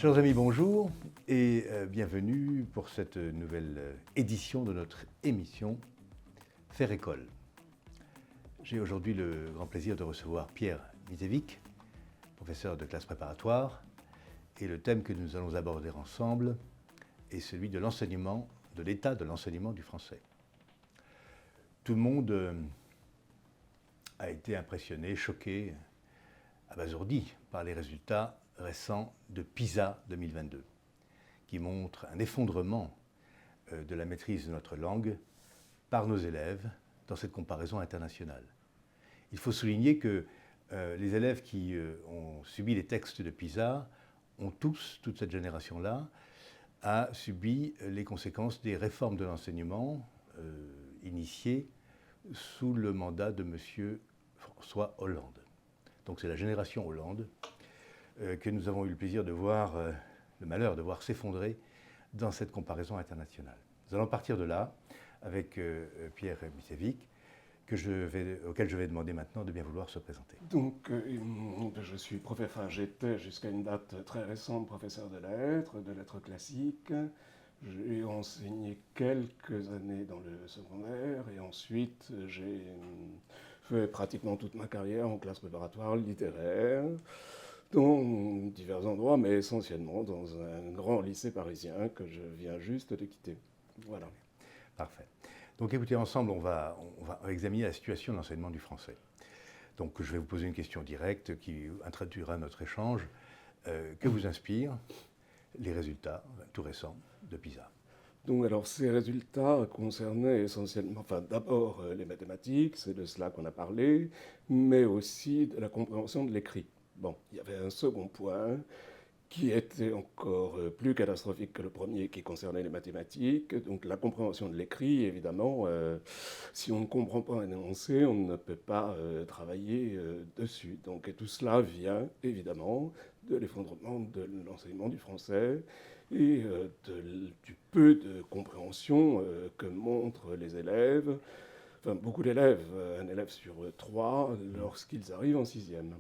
Chers amis, bonjour et bienvenue pour cette nouvelle édition de notre émission Faire École. J'ai aujourd'hui le grand plaisir de recevoir Pierre Misevic, professeur de classe préparatoire, et le thème que nous allons aborder ensemble est celui de l'enseignement, de l'état de l'enseignement du français. Tout le monde a été impressionné, choqué, abasourdi par les résultats récents de PISA 2022, qui montrent un effondrement de la maîtrise de notre langue par nos élèves dans cette comparaison internationale. Il faut souligner que les élèves qui ont subi les textes de PISA ont tous, toute cette génération-là, a subi les conséquences des réformes de l'enseignement initiées sous le mandat de M. François Hollande. Donc c'est la génération Hollande que nous avons eu le plaisir de voir, le malheur de voir s'effondrer dans cette comparaison internationale. Nous allons partir de là avec Pierre Misevic, auquel je vais demander maintenant de bien vouloir se présenter. Donc, je suis professeur, j'étais jusqu'à une date très récente professeur de lettres classiques. J'ai enseigné quelques années dans le secondaire et ensuite j'ai fait pratiquement toute ma carrière en classe préparatoire littéraire dans divers endroits, mais essentiellement dans un grand lycée parisien que je viens juste de quitter. Voilà. Parfait. Donc écoutez, ensemble, on va examiner la situation de l'enseignement du français. Donc je vais vous poser une question directe qui introduira notre échange. Que vous inspirent les résultats tout récents de PISA? Donc, alors, ces résultats concernaient essentiellement, d'abord les mathématiques, c'est de cela qu'on a parlé, mais aussi de la compréhension de l'écrit. Bon, il y avait un second point qui était encore plus catastrophique que le premier, qui concernait les mathématiques. Donc, la compréhension de l'écrit, évidemment, si on ne comprend pas un énoncé, on ne peut pas travailler dessus. Donc, et tout cela vient, évidemment, de l'effondrement de l'enseignement du français et du peu de compréhension que montrent les élèves, enfin beaucoup d'élèves, un élève sur 3, lorsqu'ils arrivent en 6e.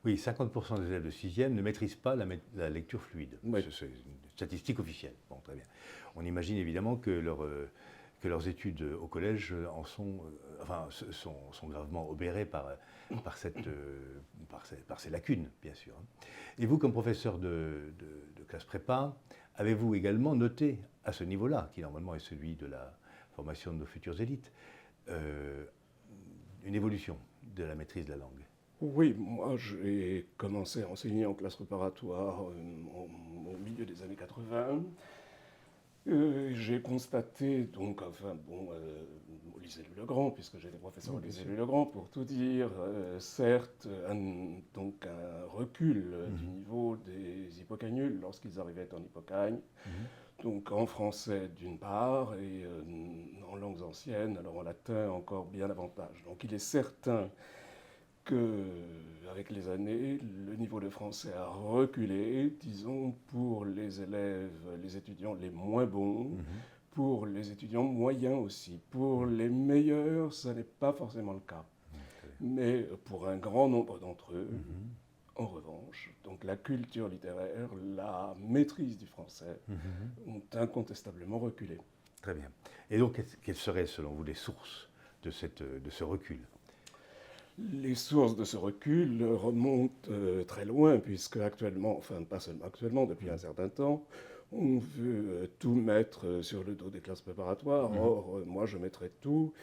Oui, 50% des élèves de 6e ne maîtrisent pas la lecture fluide. Oui. C'est une statistique officielle. Bon, très bien. On imagine évidemment que leurs études au collège sont gravement obérées par ces lacunes, bien sûr. Et vous, comme professeur de classe prépa, avez-vous également noté à ce niveau-là, qui normalement est celui de la formation de nos futures élites, une évolution de la maîtrise de la langue? Oui, moi j'ai commencé à enseigner en classe préparatoire au milieu des années 80. J'ai constaté, donc, au lycée Louis-le-Grand, puisque j'étais professeur au lycée Louis-le-Grand, pour tout dire, certes, un recul du niveau des hippocanules lorsqu'ils arrivaient en hippocagne, donc en français d'une part, et en langues anciennes, alors en latin encore bien davantage. Donc il est certain qu'avec les années, le niveau de français a reculé, disons, pour les élèves, les étudiants les moins bons, pour les étudiants moyens aussi. Pour les meilleurs, ce n'est pas forcément le cas. Mais pour un grand nombre d'entre eux, en revanche, donc la culture littéraire, la maîtrise du français ont incontestablement reculé. Très bien. Et donc, quelles seraient, selon vous, les sources de ce recul? Les sources de ce recul remontent très loin, puisque actuellement, enfin pas seulement actuellement, depuis un certain temps, on veut tout mettre sur le dos des classes préparatoires. Or, moi, je mettrais tout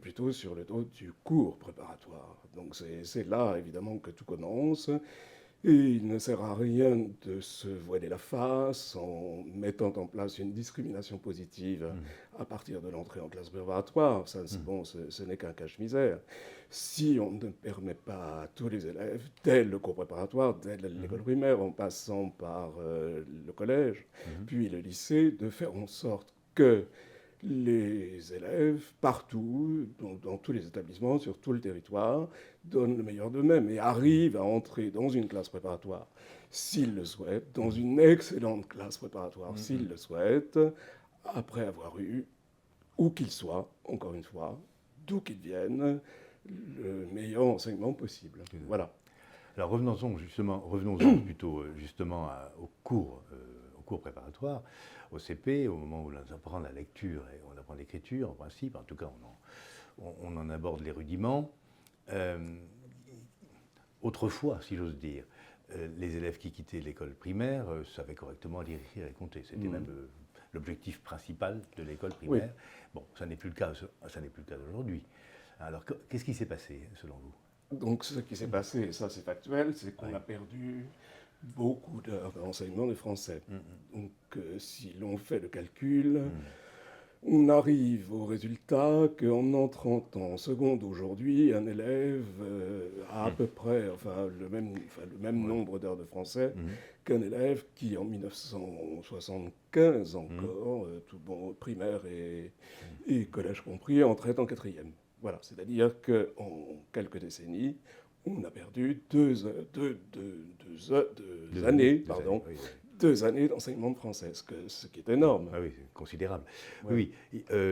plutôt sur le dos du cours préparatoire. Donc c'est là, évidemment, que tout commence. Et il ne sert à rien de se voiler la face en mettant en place une discrimination positive à partir de l'entrée en classe préparatoire. Ça, bon, ce n'est qu'un cache-misère. Si on ne permet pas à tous les élèves, dès le cours préparatoire, dès l'école primaire, en passant par le collège, puis le lycée, de faire en sorte que les élèves, partout, dans tous les établissements, sur tout le territoire, donnent le meilleur d'eux-mêmes et arrivent à entrer dans une classe préparatoire, s'ils le souhaitent, dans une excellente classe préparatoire, s'ils le souhaitent, après avoir eu, où qu'ils soient, encore une fois, d'où qu'ils viennent, le meilleur enseignement possible. Voilà. Alors revenons plutôt justement au cours préparatoire, au CP, au moment où on apprend la lecture et on apprend l'écriture, en principe, en tout cas on en aborde les rudiments. Autrefois, si j'ose dire, les élèves qui quittaient l'école primaire savaient correctement lire, écrire et compter. C'était même l'objectif principal de l'école primaire. Oui. Bon, ça n'est plus le cas d'aujourd'hui. Alors, qu'est-ce qui s'est passé, selon vous? Donc, ce qui s'est passé, et ça c'est factuel, c'est qu'on a perdu beaucoup d'heures d'enseignement de français. Donc, si l'on fait le calcul, on arrive au résultat qu'en entrant en seconde aujourd'hui, un élève a à peu près le même nombre d'heures de français qu'un élève qui, en 1975 encore, tout bon, primaire et collège compris, entrait en quatrième. Voilà, c'est-à-dire qu'en quelques décennies, on a perdu deux années d'enseignement de français, ce qui est énorme. Ah oui, c'est considérable. Ouais. Oui,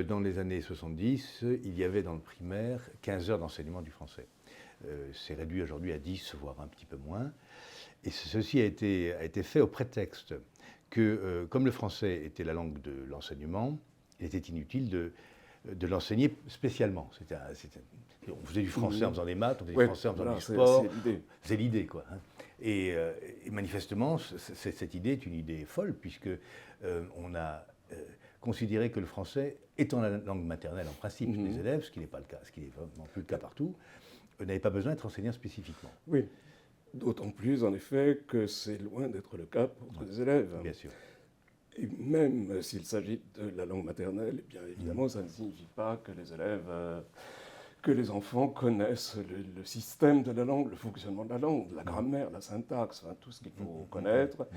dans les années 70, il y avait dans le primaire 15 heures d'enseignement du français. C'est réduit aujourd'hui à 10, voire un petit peu moins. Et ceci a été fait au prétexte que, comme le français était la langue de l'enseignement, il était inutile de l'enseigner spécialement. On faisait du français en faisant des maths, on faisait du français en faisant du sport. C'est l'idée, quoi. Hein. Et manifestement, cette idée est une idée folle, puisque on a considéré que le français, étant la langue maternelle en principe des élèves, ce qui n'est pas le cas, ce qui n'est vraiment plus le cas partout, n'avait pas besoin d'être enseigné spécifiquement. Oui, d'autant plus en effet que c'est loin d'être le cas pour tous les élèves. Bien sûr. Et même s'il s'agit de la langue maternelle, eh bien évidemment, ça ne signifie pas que les élèves, que les enfants connaissent le système de la langue, le fonctionnement de la langue, la grammaire, la syntaxe, tout ce qu'il faut connaître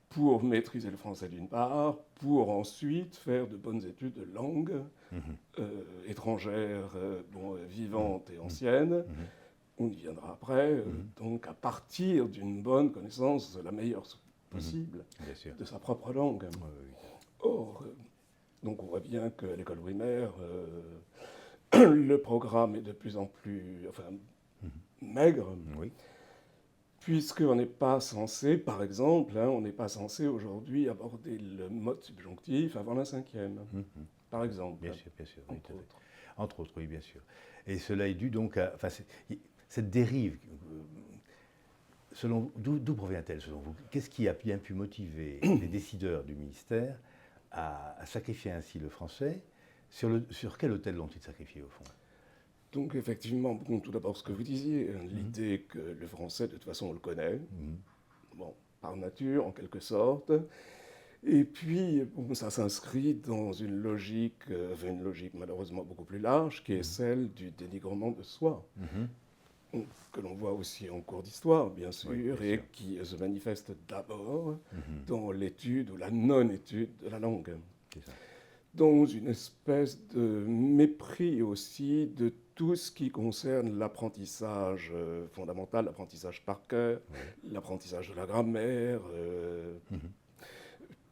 pour maîtriser le français d'une part, pour ensuite faire de bonnes études de langue étrangère, vivante et ancienne. On y viendra après, donc à partir d'une bonne connaissance, la meilleure possible, de sa propre langue. Or, donc on voit bien que à l'école primaire, le programme est de plus en plus maigre, puisqu'on n'est pas censé, par exemple, on n'est pas censé aujourd'hui aborder le mode subjonctif avant la 5e, par exemple. Bien sûr, entre autres, oui, bien sûr. Et cela est dû donc à cette dérive. D'où provient-elle, selon vous? Qu'est-ce qui a bien pu motiver les décideurs du ministère à sacrifier ainsi le français? Sur quel autel l'ont-ils sacrifié, au fond? Donc, effectivement, tout d'abord, ce que vous disiez, l'idée que le français, de toute façon, on le connaît, par nature, en quelque sorte. Et puis, ça s'inscrit dans une logique malheureusement beaucoup plus large, qui est celle du dénigrement de soi. Que l'on voit aussi en cours d'histoire, bien sûr, qui se manifeste d'abord dans l'étude ou la non-étude de la langue. Dans une espèce de mépris aussi de tout ce qui concerne l'apprentissage fondamental, l'apprentissage par cœur, l'apprentissage de la grammaire.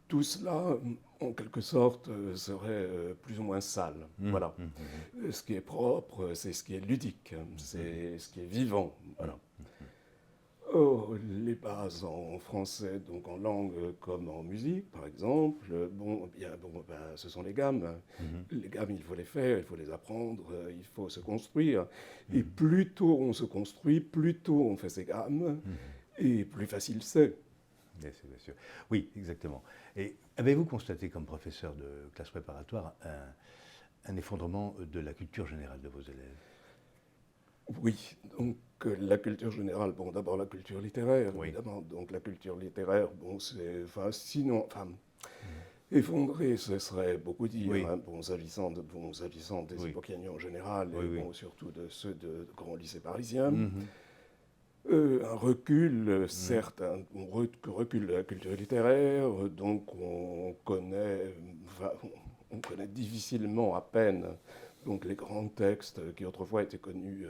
Tout cela, en quelque sorte, serait plus ou moins sale. Voilà. Ce qui est propre, c'est ce qui est ludique, c'est ce qui est vivant. Voilà. Or, les bases en français, donc en langue comme en musique, par exemple, ce sont les gammes. Les gammes, il faut les faire, il faut les apprendre, il faut se construire. Et plus tôt on se construit, plus tôt on fait ces gammes, et plus facile c'est. Bien sûr. Oui, exactement. Et avez-vous constaté, comme professeur de classe préparatoire, un effondrement de la culture générale de vos élèves? Oui, donc la culture générale, d'abord la culture littéraire, évidemment. Donc la culture littéraire, effondré, ce serait beaucoup dire, s'agissant des époquianistes en général, et surtout de ceux de grands lycées parisiens. Un recul, certes, recul de la culture littéraire, donc on connaît difficilement, à peine, donc les grands textes qui autrefois étaient connus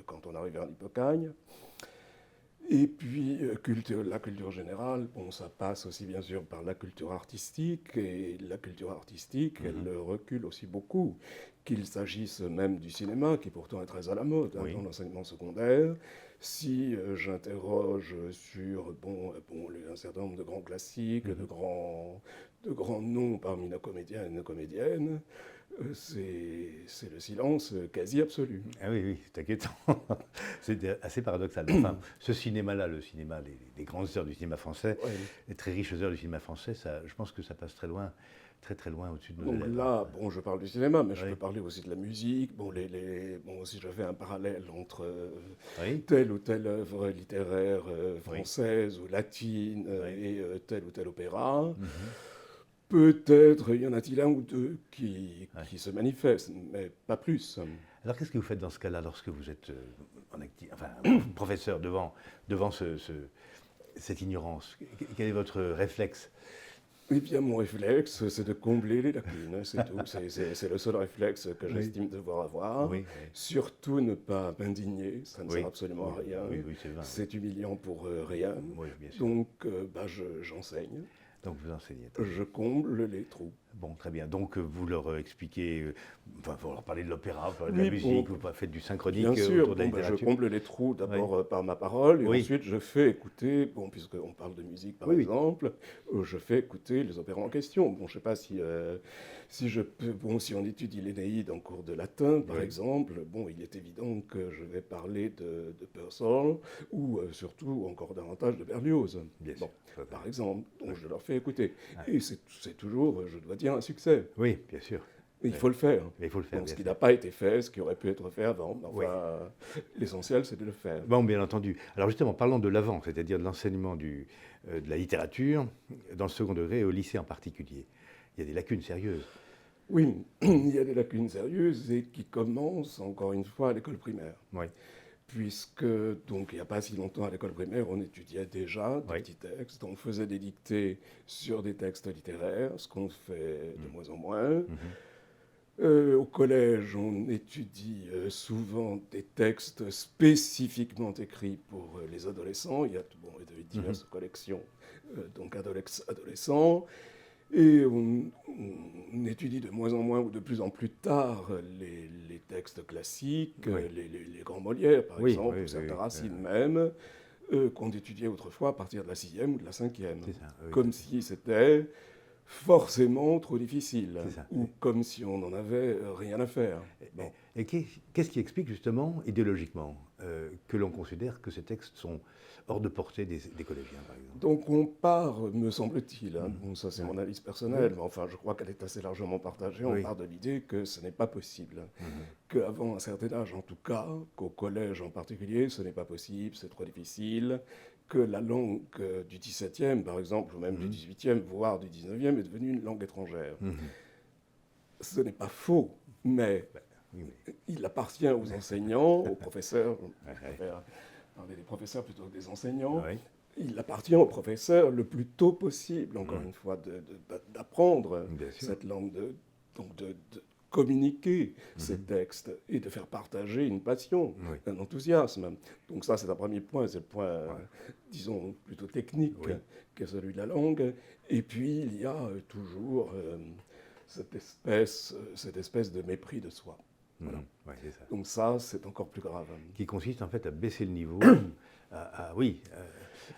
quand on arrivait en Hippocagne. Et puis, la culture générale, bon, ça passe aussi bien sûr par la culture artistique, et la culture artistique, elle recule aussi beaucoup, qu'il s'agisse même du cinéma, qui pourtant est très à la mode Oui. dans l'enseignement secondaire. Si j'interroge sur un certain nombre de grands classiques, de grands noms parmi nos comédiens et nos comédiennes, c'est le silence quasi absolu. Ah oui, oui, c'est inquiétant. C'est assez paradoxal. Enfin, ce cinéma-là, le cinéma, les grandes heures du cinéma français, Ouais. les très riches heures du cinéma français, ça, je pense que ça passe très loin, très très loin au-dessus de nos Donc élèves. là, bon, je parle du cinéma, mais je Oui. peux parler aussi de la musique. Bon, si je fais un parallèle entre Oui, telle ou telle œuvre littéraire oui. française ou latine Oui. et tel ou tel opéra, Mhm. peut-être y en a-t-il un ou deux Ouais. qui se manifestent, mais pas plus. Alors qu'est-ce que vous faites dans ce cas-là lorsque vous êtes enfin, professeur devant cette ignorance? Quel est votre réflexe? Eh bien, mon réflexe, c'est de combler les lacunes, c'est tout. C'est le seul réflexe que Oui. j'estime devoir avoir. Oui, Surtout ne pas m'indigner, ça ne oui, sert absolument à oui, rien. oui, oui, c'est vrai. C'est humiliant pour rien. Oui, bien sûr. Donc, j'enseigne, Donc vous enseignez. Très bien. je comble les trous. Bon, très bien. Donc vous leur expliquez, enfin, vous leur parlez de l'opéra, vous parlez de la Oui, musique, bon, vous faites du synchronique bien sûr, autour de la je littérature. comble les trous d'abord par ma parole, et Oui. ensuite je fais écouter, bon, puisqu'on parle de musique par Oui, oui. exemple, je fais écouter les opéras en question. Bon, je sais pas si je peux, bon, si on étudie l'Énéide en cours de latin, par Oui. exemple, bon, il est évident que je vais parler de Purcell, ou surtout encore davantage de Berlioz. Bien Bon, sûr. Tout à fait. par exemple, donc je leur fais écouter. Ouais. Et c'est toujours, je dois dire, un succès. Oui, bien sûr. Mais il Ouais. faut le faire. Mais il faut le faire, Donc, ce bien qui sûr. n'a pas été fait, ce qui aurait pu être fait avant, mais Oui. enfin, l'essentiel, c'est de le faire. Bon, bien entendu. Alors justement, parlons de l'avant, c'est-à-dire de l'enseignement de la littérature, dans le second degré et au lycée en particulier. Il y a des lacunes sérieuses. Oui, il y a des lacunes sérieuses et qui commencent, encore une fois, à l'école primaire. Oui. Puisque, donc, il n'y a pas si longtemps à l'école primaire, on étudiait déjà des Oui. petits textes, on faisait des dictées sur des textes littéraires, ce qu'on fait de moins en moins. Au collège, on étudie souvent des textes spécifiquement écrits pour les adolescents. Il y a diverses collections, donc adolescents. Et on étudie de moins en moins ou de plus en plus tard les textes classiques, Oui. les grands Molières, par Oui, exemple, oui, ou certains oui, Racine même, qu'on étudiait autrefois à partir de la 6e ou de la 5e. C'est ça, oui, Comme tout à fait. si c'était forcément trop difficile, C'est ça, ou oui. comme si on n'en avait rien à faire. Bon. Et qu'est-ce qui explique justement, idéologiquement, que l'on considère que ces textes sont hors de portée des collégiens, par exemple? Donc on part, me semble-t-il, bon, ça c'est mon analyse personnelle, Oui. mais enfin je crois qu'elle est assez largement partagée, Oui. on part de l'idée que ce n'est pas possible, qu'avant un certain âge en tout cas, qu'au collège en particulier, ce n'est pas possible, c'est trop difficile, que la langue du XVIIe par exemple, ou même du XVIIIe, voire du XIXe, est devenue une langue étrangère. Ce n'est pas faux, mais Oui, il appartient aux enseignants, aux professeurs, Ouais, je ouais. préfère parler des professeurs plutôt que des enseignants, Oui. il appartient aux professeurs le plus tôt possible, encore une fois, d'apprendre Bien sûr. cette langue, donc de communiquer ces textes et de faire partager une passion, Oui. un enthousiasme. Donc ça, c'est un premier point, c'est le point, disons, plutôt technique, Oui. que celui de la langue. Et puis, il y a toujours cette espèce de mépris de soi. Voilà. Ouais, c'est ça. Donc ça, c'est encore plus grave. Qui consiste en fait à baisser le niveau, à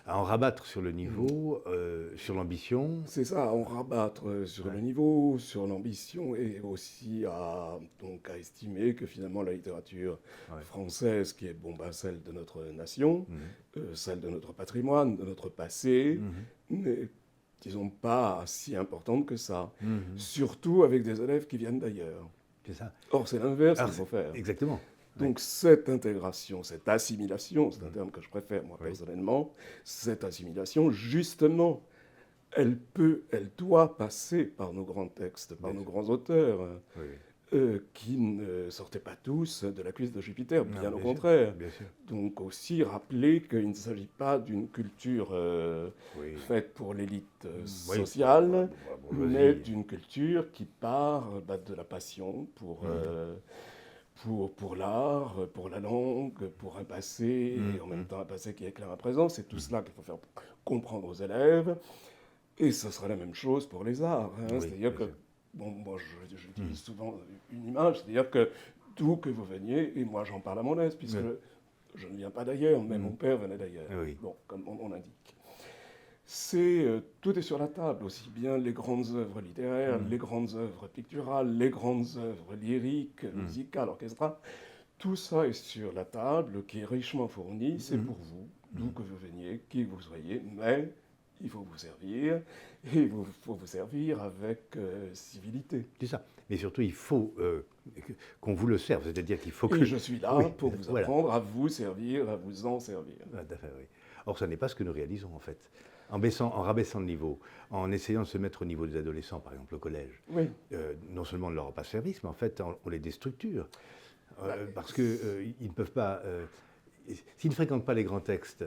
en rabattre sur le niveau, sur l'ambition. C'est ça, on rabattre sur le niveau, sur l'ambition et aussi donc à estimer que finalement la littérature française, qui est celle de notre nation, celle de notre patrimoine, de notre passé, n'est, disons, pas si importante que ça. Surtout avec des élèves qui viennent d'ailleurs. C'est ça. Or, c'est l'inverse Alors, qu'il faut faire. Exactement. Donc cette intégration, cette assimilation, c'est un terme que je préfère moi personnellement, cette assimilation, justement, elle doit passer par nos grands textes, par nos grands auteurs, qui ne sortaient pas tous de la cuisse de Jupiter, bien au contraire. Bien sûr. Donc aussi rappeler qu'il ne s'agit pas d'une culture faite pour l'élite sociale, mais d'une culture qui part de la passion pour l'art, pour la langue, pour un passé, et en même temps un passé qui éclaire un présent. C'est tout cela qu'il faut faire comprendre aux élèves. Et ce sera la même chose pour les arts. Hein. Oui, C'est-à-dire bien que, sûr. bon, moi j'utilise souvent une image, c'est-à-dire que d'où que vous veniez, et moi j'en parle à mon aise, puisque Oui. je ne viens pas d'ailleurs, mais mon père venait d'ailleurs. Oui. Bon, comme on indique. Tout est sur la table, aussi bien les grandes œuvres littéraires, les grandes œuvres picturales, les grandes œuvres lyriques, musicales, orchestrales. Tout ça est sur la table, qui est richement fournie. C'est pour vous, d'où que vous veniez, qui que vous soyez, mais il faut vous servir, et il faut vous servir avec civilité. C'est ça. Mais surtout, il faut qu'on vous le serve. C'est-à-dire qu'il faut que... Et je suis là Oui, pour vous voilà. apprendre à vous servir, à vous en servir. Ah, tout à fait, oui. Or, ce n'est pas ce que nous réalisons, en fait. En rabaissant le niveau, en essayant de se mettre au niveau des adolescents, par exemple au collège, Oui. non seulement on ne leur rend pas service, mais en fait, on les déstructure. Parce qu'ils ne peuvent pas... s'ils ne fréquentent pas les grands textes,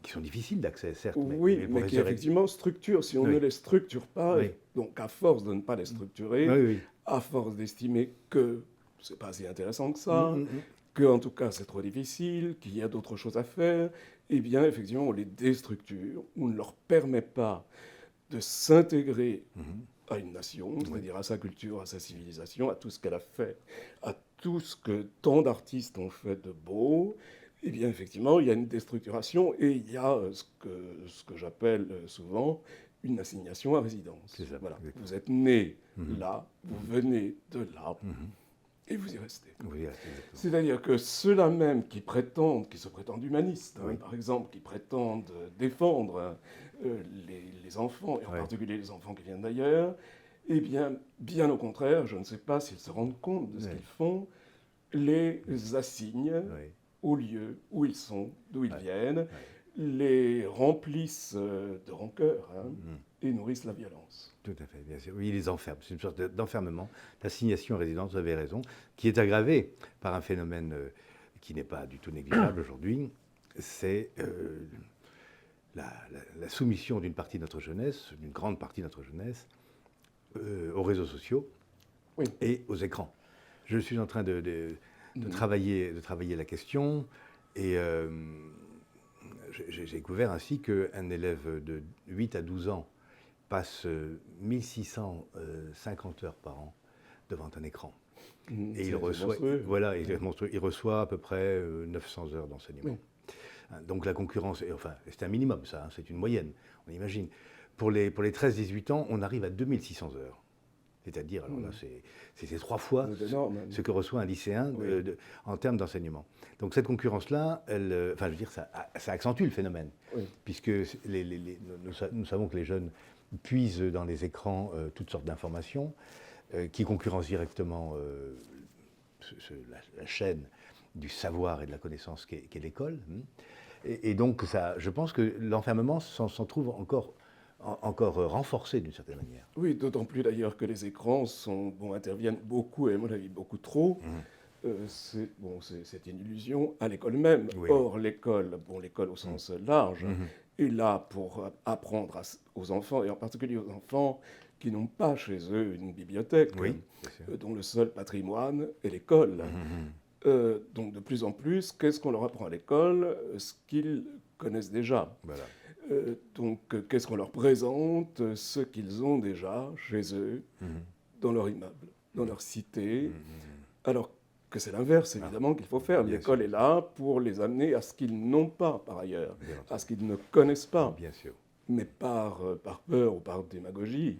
qui sont difficiles d'accès, certes, Oui, le mais qui professeur est- effectivement structure. Si on Oui. ne les structure pas, Oui. donc à force de ne pas les structurer, Oui, oui. à force d'estimer que c'est pas si intéressant que ça, Mm. que en tout cas c'est trop difficile, qu'il y a d'autres choses à faire, eh bien effectivement on les déstructure, on ne leur permet pas de s'intégrer à une nation, c'est-à-dire à sa culture, à sa civilisation, à tout ce qu'elle a fait, à tout ce que tant d'artistes ont fait de beau. Eh bien effectivement il y a une déstructuration et il y a ce que j'appelle souvent une assignation à résidence. C'est ça, Voilà. exactement. Vous êtes né là, vous venez de là, et vous y restez. Oui, exactement. C'est-à-dire que ceux-là même qui se prétendent humanistes, Oui. par exemple, qui prétendent défendre les enfants, et en Oui. particulier les enfants qui viennent d'ailleurs, eh bien au contraire, je ne sais pas s'ils se rendent compte de ce Oui. qu'ils font, les assignent Oui. au lieu où ils sont, d'où ils viennent, les remplissent de rancœur et nourrissent la violence. Tout à fait, bien sûr. Oui, ils les enferment. C'est une sorte d'enfermement, d'assignation à résidence, vous avez raison, qui est aggravée par un phénomène qui n'est pas du tout négligeable aujourd'hui. C'est la soumission d'une partie de notre jeunesse, d'une grande partie de notre jeunesse, aux réseaux sociaux Oui. et aux écrans. Je suis en train de travailler la question et j'ai découvert ainsi qu'un élève de 8 à 12 ans passe 1650 heures par an devant un écran. Et il reçoit, il reçoit à peu près 900 heures d'enseignement. Oui. Donc la concurrence, enfin c'est un minimum ça, hein, c'est une moyenne, on imagine. Pour les 13-18 ans, on arrive à 2600 heures. C'est-à-dire, alors là, c'est 3 fois C'est énorme. ce que reçoit un lycéen en termes d'enseignement. Donc cette concurrence-là, enfin je veux dire, ça accentue le phénomène, puisque nous savons que les jeunes puisent dans les écrans toutes sortes d'informations qui concurrencent directement la chaîne du savoir et de la connaissance qu'est l'école. Et donc je pense que l'enfermement s'en trouve encore renforcé d'une certaine manière. Oui, d'autant plus d'ailleurs que les écrans interviennent beaucoup, et à mon avis beaucoup trop. C'est une illusion à l'école même. Oui. Or, l'école au sens large, est là pour apprendre aux enfants, et en particulier aux enfants qui n'ont pas chez eux une bibliothèque, Oui, bien sûr. dont le seul patrimoine est l'école. Donc de plus en plus, qu'est-ce qu'on leur apprend à l'école? Ce qu'ils connaissent déjà. Voilà. Donc, qu'est-ce qu'on leur présente? Ce qu'ils ont déjà chez eux, dans leur immeuble, dans leur cité, alors que c'est l'inverse, évidemment, qu'il faut faire. Bien L'école sûr. est là pour les amener à ce qu'ils n'ont pas, par ailleurs, Bien à ce qu'ils ne connaissent pas. Bien sûr. Mais par peur ou par démagogie,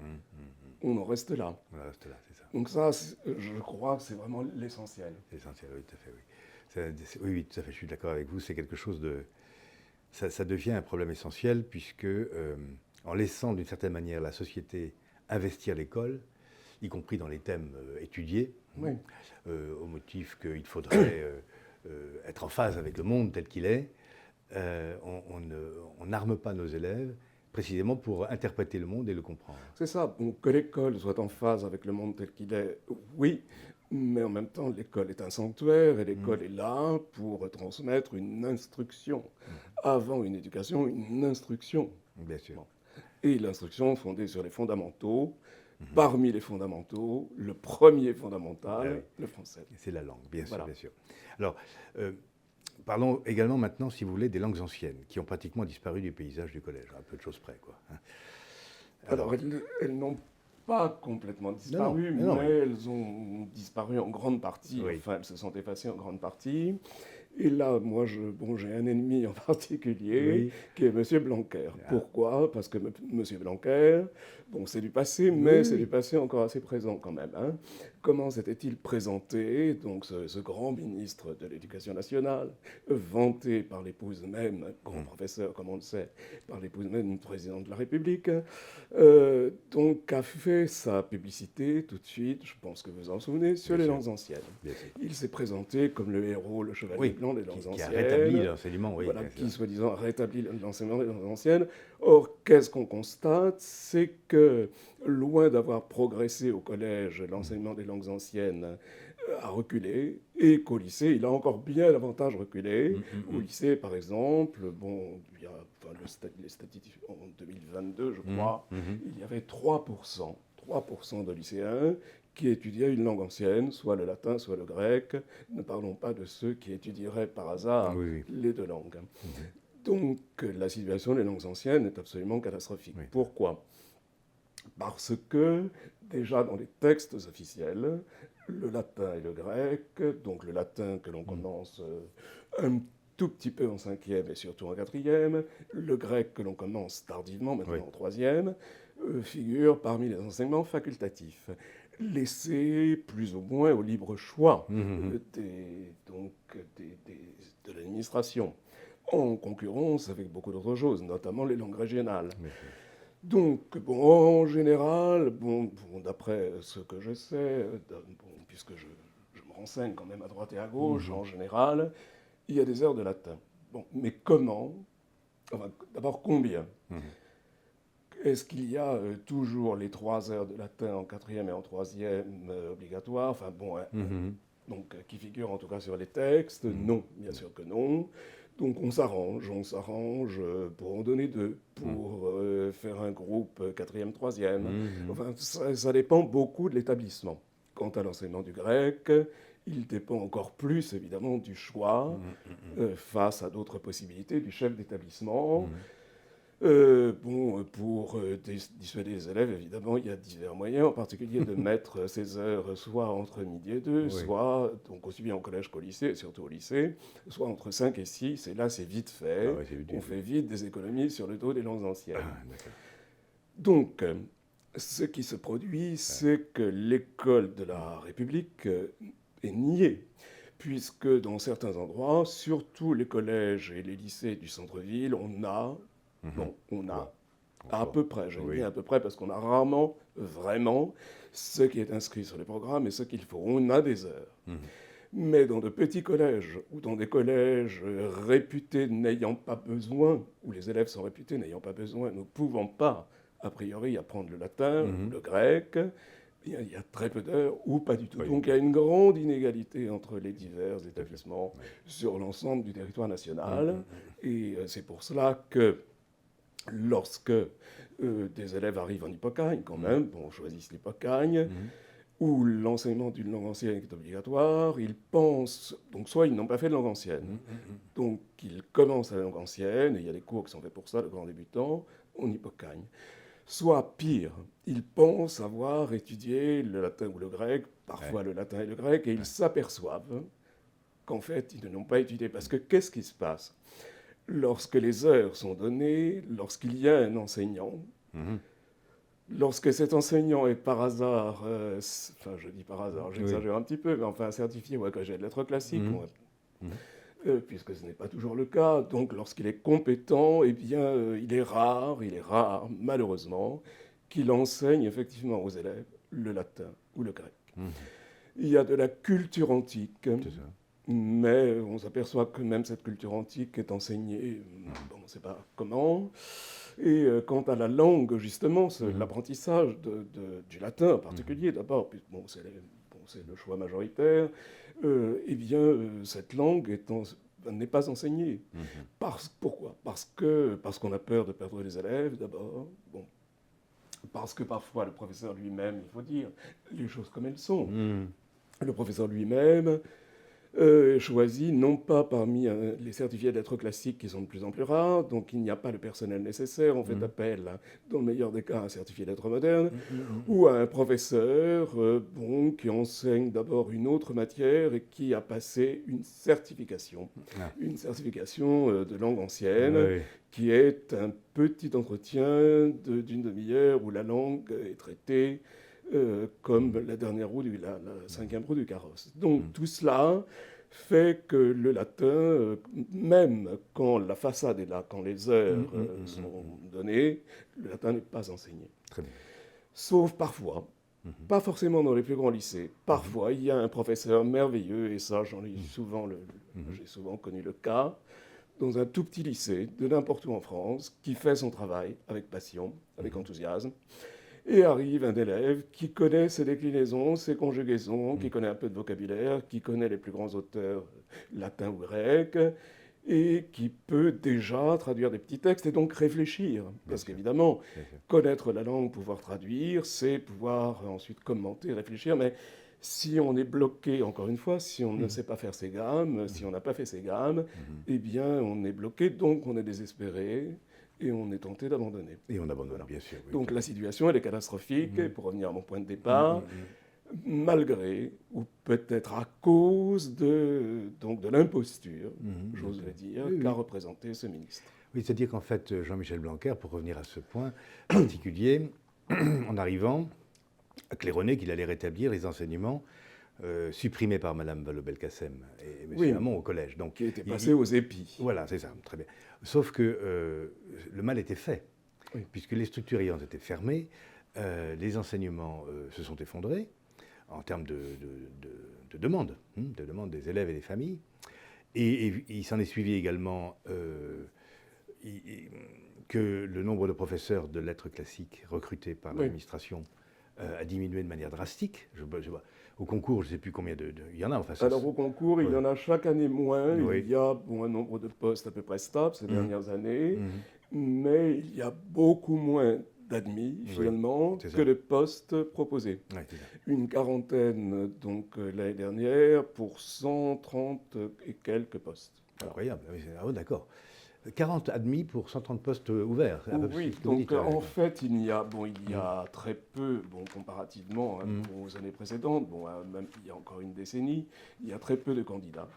on en reste là. On reste là, c'est ça. Donc ça, je crois que c'est vraiment l'essentiel. C'est essentiel, oui, tout à fait, oui. Oui, tout à fait, je suis d'accord avec vous. C'est quelque chose de... Ça devient un problème essentiel puisque, en laissant d'une certaine manière la société investir l'école, y compris dans les thèmes étudiés, au motif qu'il faudrait être en phase avec le monde tel qu'il est, on n'arme pas nos élèves précisément pour interpréter le monde et le comprendre. C'est ça, que l'école soit en phase avec le monde tel qu'il est, oui, mais en même temps, l'école est un sanctuaire et l'école est là pour transmettre une instruction. Avant une éducation, une instruction. Bien sûr. Et l'instruction fondée sur les fondamentaux, Parmi les fondamentaux, le premier fondamental, le français. C'est la langue, bien sûr, Voilà. bien sûr. Alors, parlons également maintenant, si vous voulez, des langues anciennes, qui ont pratiquement disparu du paysage du collège, à peu de choses près, quoi. Alors, elles n'ont pas complètement disparu, Non, mais elles ont disparu en grande partie. Oui. Enfin, elles se sont effacées en grande partie. Et là, moi, j'ai un ennemi en particulier, qui est M. Blanquer. Pourquoi ? Parce que M. Blanquer, c'est du passé, mais c'est du passé encore assez présent quand même. Hein. Comment s'était-il présenté, donc ce grand ministre de l'Éducation nationale, vanté par l'épouse même, grand professeur, comme on le sait, par l'épouse même du président de la République, donc a fait sa publicité tout de suite, je pense que vous vous en souvenez, sur les langues anciennes. Il s'est présenté comme le héros, le chevalier blanc des langues anciennes. Qui a rétabli l'enseignement, voilà, qui soi-disant a rétabli l'enseignement des langues anciennes. Or, qu'est-ce qu'on constate ? C'est que, loin d'avoir progressé au collège, l'enseignement des langues anciennes a reculé, et qu'au lycée, il a encore bien davantage reculé. Au lycée, par exemple, il y a les statistiques en 2022, je crois, il y avait 3% de lycéens qui étudiaient une langue ancienne, soit le latin, soit le grec. Ne parlons pas de ceux qui étudieraient par hasard les deux langues. Donc, la situation des langues anciennes est absolument catastrophique. Pourquoi ? Parce que, déjà dans les textes officiels, le latin et le grec, donc le latin que l'on commence un tout petit peu en 5e et surtout en 4e, le grec que l'on commence tardivement, maintenant en 3e, figurent parmi les enseignements facultatifs, laissés plus ou moins au libre choix de l'administration, en concurrence avec beaucoup d'autres choses, notamment les langues régionales. Donc, en général, d'après ce que je sais, puisque je me renseigne quand même à droite et à gauche, en général, il y a des heures de latin. Mais comment ? D'abord, combien ? Est-ce qu'il y a toujours les 3 heures de latin en 4e et en 3e obligatoires ? Donc, qui figurent en tout cas sur les textes ? Non, bien sûr que non. Donc on s'arrange pour en donner 2, pour faire un groupe 4e, 3e. Enfin, ça dépend beaucoup de l'établissement. Quant à l'enseignement du grec, il dépend encore plus évidemment du choix face à d'autres possibilités du chef d'établissement. Pour dissuader les élèves, évidemment, il y a divers moyens, en particulier de mettre ces heures soit entre midi et 2, soit, donc aussi bien au collège qu'au lycée, et surtout au lycée, soit entre 5 et 6, et là c'est vite fait, on fait vite des économies sur le dos des langues anciennes. Donc, ce qui se produit, c'est que l'école de la République est niée, puisque dans certains endroits, surtout les collèges et les lycées du centre-ville, on a à peu près, je dis à peu près parce qu'on a rarement vraiment ce qui est inscrit sur les programmes et ce qu'il faut. On a des heures. Mais dans de petits collèges ou dans des collèges réputés n'ayant pas besoin, où les élèves sont réputés n'ayant pas besoin, ne pouvant pas, a priori, apprendre le latin ou le grec, il y a très peu d'heures ou pas du tout. Donc il y a une grande inégalité entre les divers établissements sur l'ensemble du territoire national. Et c'est pour cela que lorsque des élèves arrivent en Hippocagne, quand même, choisissent l'Hippocagne, où l'enseignement d'une langue ancienne est obligatoire, ils pensent, donc soit ils n'ont pas fait de langue ancienne, donc ils commencent la langue ancienne, et il y a des cours qui sont faits pour ça, le grand débutant, en Hippocagne. Soit pire, ils pensent avoir étudié le latin ou le grec, parfois le latin et le grec, et ils s'aperçoivent qu'en fait, ils ne l'ont pas étudié. Parce que qu'est-ce qui se passe ? Lorsque les heures sont données, lorsqu'il y a un enseignant, lorsque cet enseignant est par hasard, je dis par hasard, j'exagère un petit peu, mais enfin certifié ou agrégé de lettres classiques, puisque ce n'est pas toujours le cas, donc lorsqu'il est compétent, eh bien, il est rare, malheureusement, qu'il enseigne effectivement aux élèves le latin ou le grec. Il y a de la culture antique, mais on s'aperçoit que même cette culture antique est enseignée, on ne sait pas comment. Et quant à la langue, justement, l'apprentissage du latin en particulier, d'abord, c'est le choix majoritaire, eh bien, cette langue n'est pas enseignée. Pourquoi ? Parce qu'on a peur de perdre les élèves, d'abord. parce que parfois le professeur lui-même, il faut dire les choses comme elles sont, Mhm. le professeur lui-même choisi non pas parmi les certifiés de lettres classiques qui sont de plus en plus rares, donc il n'y a pas le personnel nécessaire, on fait appel, dans le meilleur des cas, à un certifié de lettres modernes, ou à un professeur qui enseigne d'abord une autre matière et qui a passé Ah. une certification de langue ancienne, Oui. qui est un petit entretien d'une demi-heure où la langue est traitée comme la dernière roue, la cinquième roue du carrosse. Donc tout cela fait que le latin, même quand la façade est là, quand les heures sont données, le latin n'est pas enseigné. Très bien. Sauf parfois, pas forcément dans les plus grands lycées, parfois il y a un professeur merveilleux, et ça j'ai souvent connu le cas, dans un tout petit lycée, de n'importe où en France, qui fait son travail avec passion, avec enthousiasme, et arrive un élève qui connaît ses déclinaisons, ses conjugaisons, qui connaît un peu de vocabulaire, qui connaît les plus grands auteurs latins ou grecs, et qui peut déjà traduire des petits textes et donc réfléchir. Parce qu'évidemment, connaître la langue, pouvoir traduire, c'est pouvoir ensuite commenter, réfléchir, mais si on est bloqué, encore une fois, si on ne sait pas faire ses gammes, si on n'a pas fait ses gammes, eh bien on est bloqué, donc on est désespéré, et on est tenté d'abandonner. Et on abandonne, bien sûr. Oui, Donc la situation, elle est catastrophique, et pour revenir à mon point de départ, malgré, ou peut-être à cause de l'imposture, j'ose le dire, qu'a représenté ce ministre. Oui, c'est-à-dire qu'en fait, Jean-Michel Blanquer, pour revenir à ce point particulier, en arrivant, a claironné qu'il allait rétablir les enseignements supprimés par Mme Vallaud-Belkacem et M. Hamon au collège. Donc, qui était passé aux épis. Voilà, c'est ça, très bien. Sauf que le mal était fait, puisque les structures ayant été fermées, les enseignements se sont effondrés en termes de demande, de demande des élèves et des familles. Et il s'en est suivi également que le nombre de professeurs de lettres classiques recrutés par l'administration a diminué de manière drastique. Au concours, je ne sais plus combien il y en a. Enfin, alors au concours, il y en a chaque année moins. Il y a un nombre de postes à peu près stable ces dernières années, mais il y a beaucoup moins d'admis finalement que de postes proposés. Une quarantaine donc l'année dernière pour 130 et quelques postes. Incroyable, d'accord. 40 admis pour 130 postes ouverts. Oui, donc en fait, il y a très peu, comparativement aux années précédentes, même il y a encore une décennie, il y a très peu de candidats.